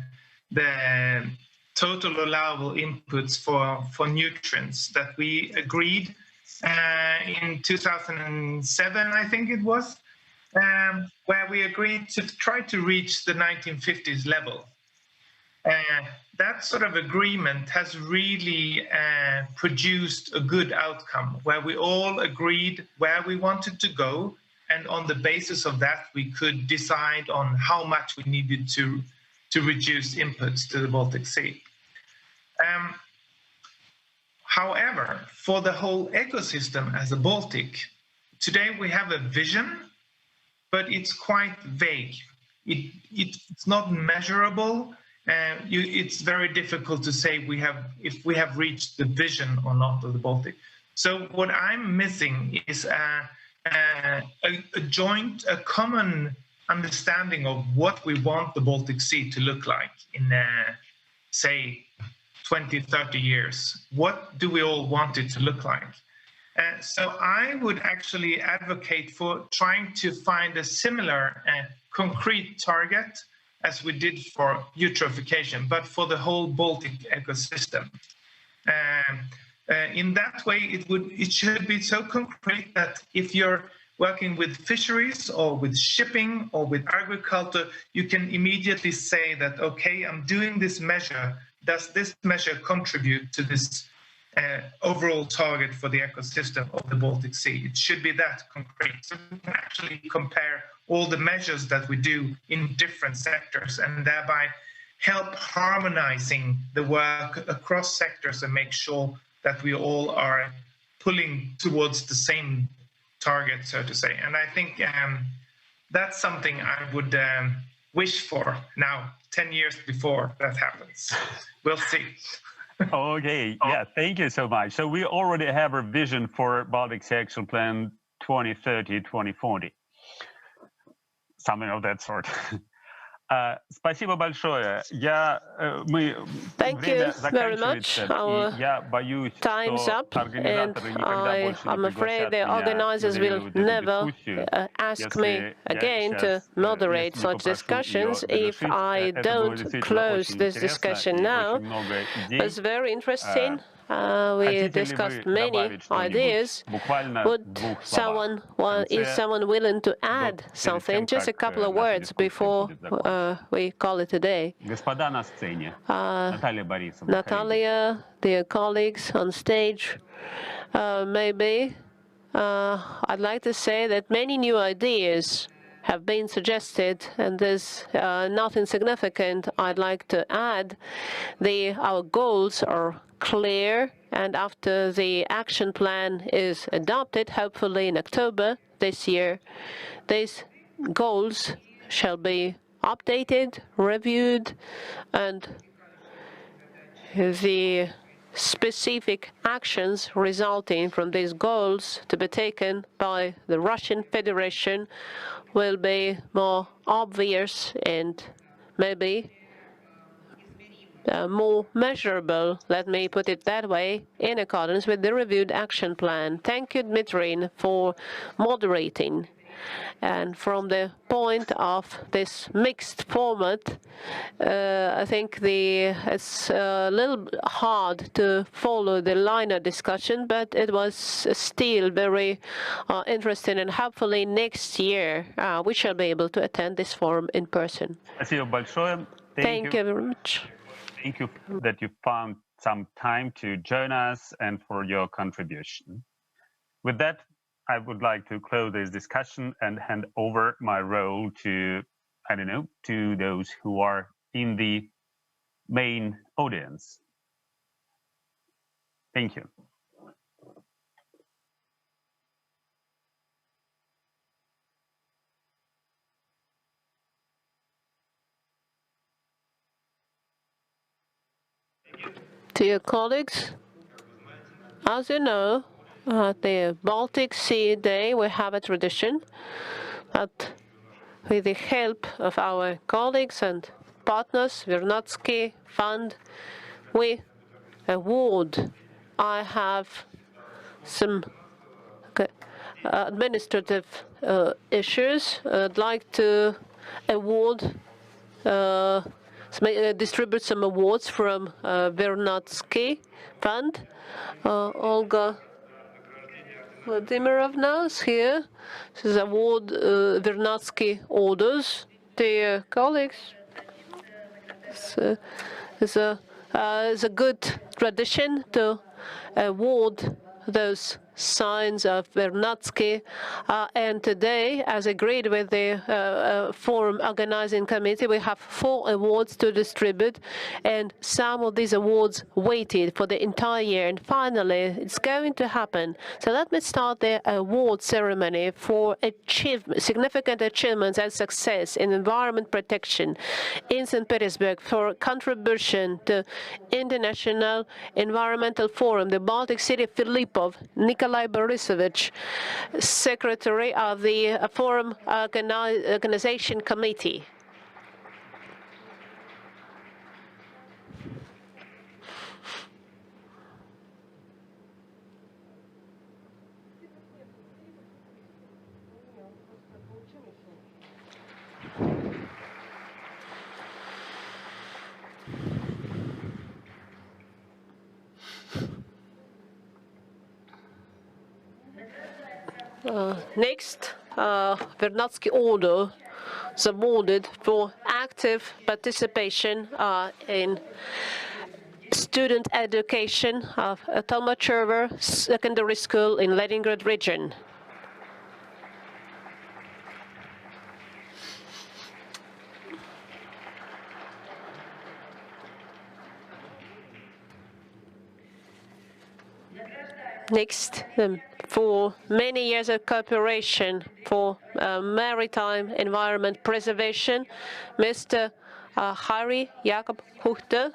total allowable inputs for nutrients that we agreed in 2007, I think it was, where we agreed to try to reach the 1950s level. That sort of agreement has really produced a good outcome, where we all agreed where we wanted to go, and on the basis of that, we could decide on how much we needed to reduce inputs to the Baltic Sea. However, for the whole ecosystem as a Baltic, today we have a vision, but it's quite vague. It's not measurable. It's very difficult to say if we have reached the vision or not of the Baltic. So what I'm missing is a common understanding of what we want the Baltic Sea to look like in, say, 20, 30 years. What do we all want it to look like? So I would actually advocate for trying to find a similar concrete target as we did for eutrophication, but for the whole Baltic ecosystem. In that way, it should be so concrete that if you're working with fisheries or with shipping or with agriculture, you can immediately say that, okay, I'm doing this measure. Does this measure contribute to this overall target for the ecosystem of the Baltic Sea? It should be that concrete. So we can actually compare all the measures that we do in different sectors and thereby help harmonizing the work across sectors and make sure that we all are pulling towards the same target, so to say. And I think that's something I would wish for now, 10 years before that happens. We'll see. Okay, yeah, thank you so much. So we already have a vision for Baltic Sea Action Plan 2030, 2040. Something of that sort. Спасибо большое. Thank you very much. Our time's up, and I'm afraid the organizers will never ask me again to moderate such discussions if I don't close this discussion now. It's very interesting. We discussed many ideas. Is someone willing to add something? Just a couple of words before we call it a day. Natalia, dear colleagues on stage, maybe I'd like to say that many new ideas have been suggested, and there's nothing significant I'd like to add. Our goals are clear, and after the action plan is adopted, hopefully in October this year, these goals shall be updated, reviewed, and the specific actions resulting from these goals to be taken by the Russian Federation will be more obvious and maybe more measurable, let me put it that way, in accordance with the reviewed action plan. Thank you, Dmitry, for moderating. And from the point of this mixed format, I think it's a little hard to follow the liner discussion, but it was still very interesting, and hopefully next year we shall be able to attend this forum in person. Thank you very much. Thank you that you found some time to join us and for your contribution. With that, I would like to close this discussion and hand over my role to, to those who are in the main audience. Thank you. Dear colleagues, as you know, at the Baltic Sea Day, we have a tradition that, with the help of our colleagues and partners, Vernadsky Fund, we award. I have some administrative issues. I'd like to award, distribute some awards from Vernadsky Fund. Olga Vladimirovna is here. This is award Vernadsky orders. Dear colleagues, it's a good tradition to award those signs of Vernadsky, and today, as agreed with the forum organizing committee, we have 4 awards to distribute, and some of these awards waited for the entire year, and finally it's going to happen. So let me start the award ceremony for significant achievements and success in environment protection in St. Petersburg, for contribution to International Environmental Forum, the Baltic City Filipov, Nikolai Borisovich, Secretary of the Forum Organization Committee. Next, Vernadsky Order is awarded for active participation in student education of Tolmachevo Secondary School in Leningrad region. Next, for many years of cooperation for maritime environment preservation, Mr. Harry Jakob Huchter.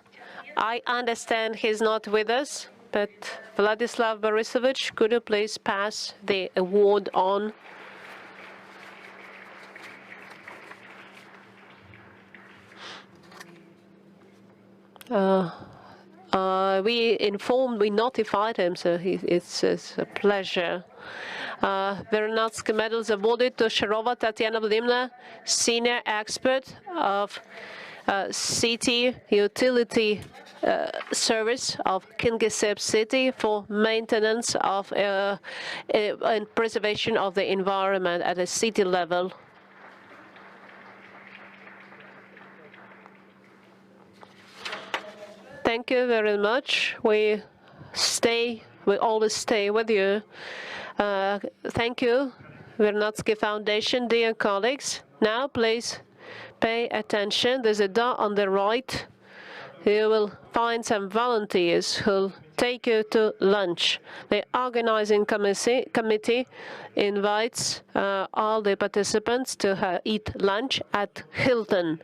I understand he's not with us, but Vladislav Borisovich, could you please pass the award on? we notified him, so it's a pleasure. Veronatsky medals awarded to Sharova Tatiana Vladimировna, senior expert of city utility service of Kingisepp city for maintenance of and preservation of the environment at a city level. Thank you very much. We always stay with you. Thank you, Vernadsky Foundation, dear colleagues. Now, please pay attention. There's a door on the right. You will find some volunteers who'll take you to lunch. The organizing committee invites all the participants to eat lunch at Hilton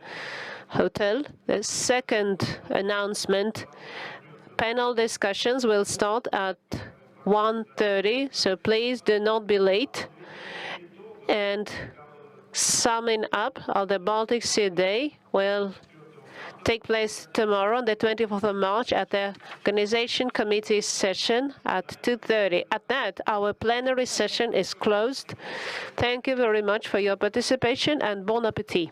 Hotel. The second announcement, panel discussions will start at 1:30, so please do not be late. And summing up of the Baltic Sea Day will take place tomorrow, on the 24th of March, at the Organization Committee session at 2:30. At that, our plenary session is closed. Thank you very much for your participation, and bon appétit.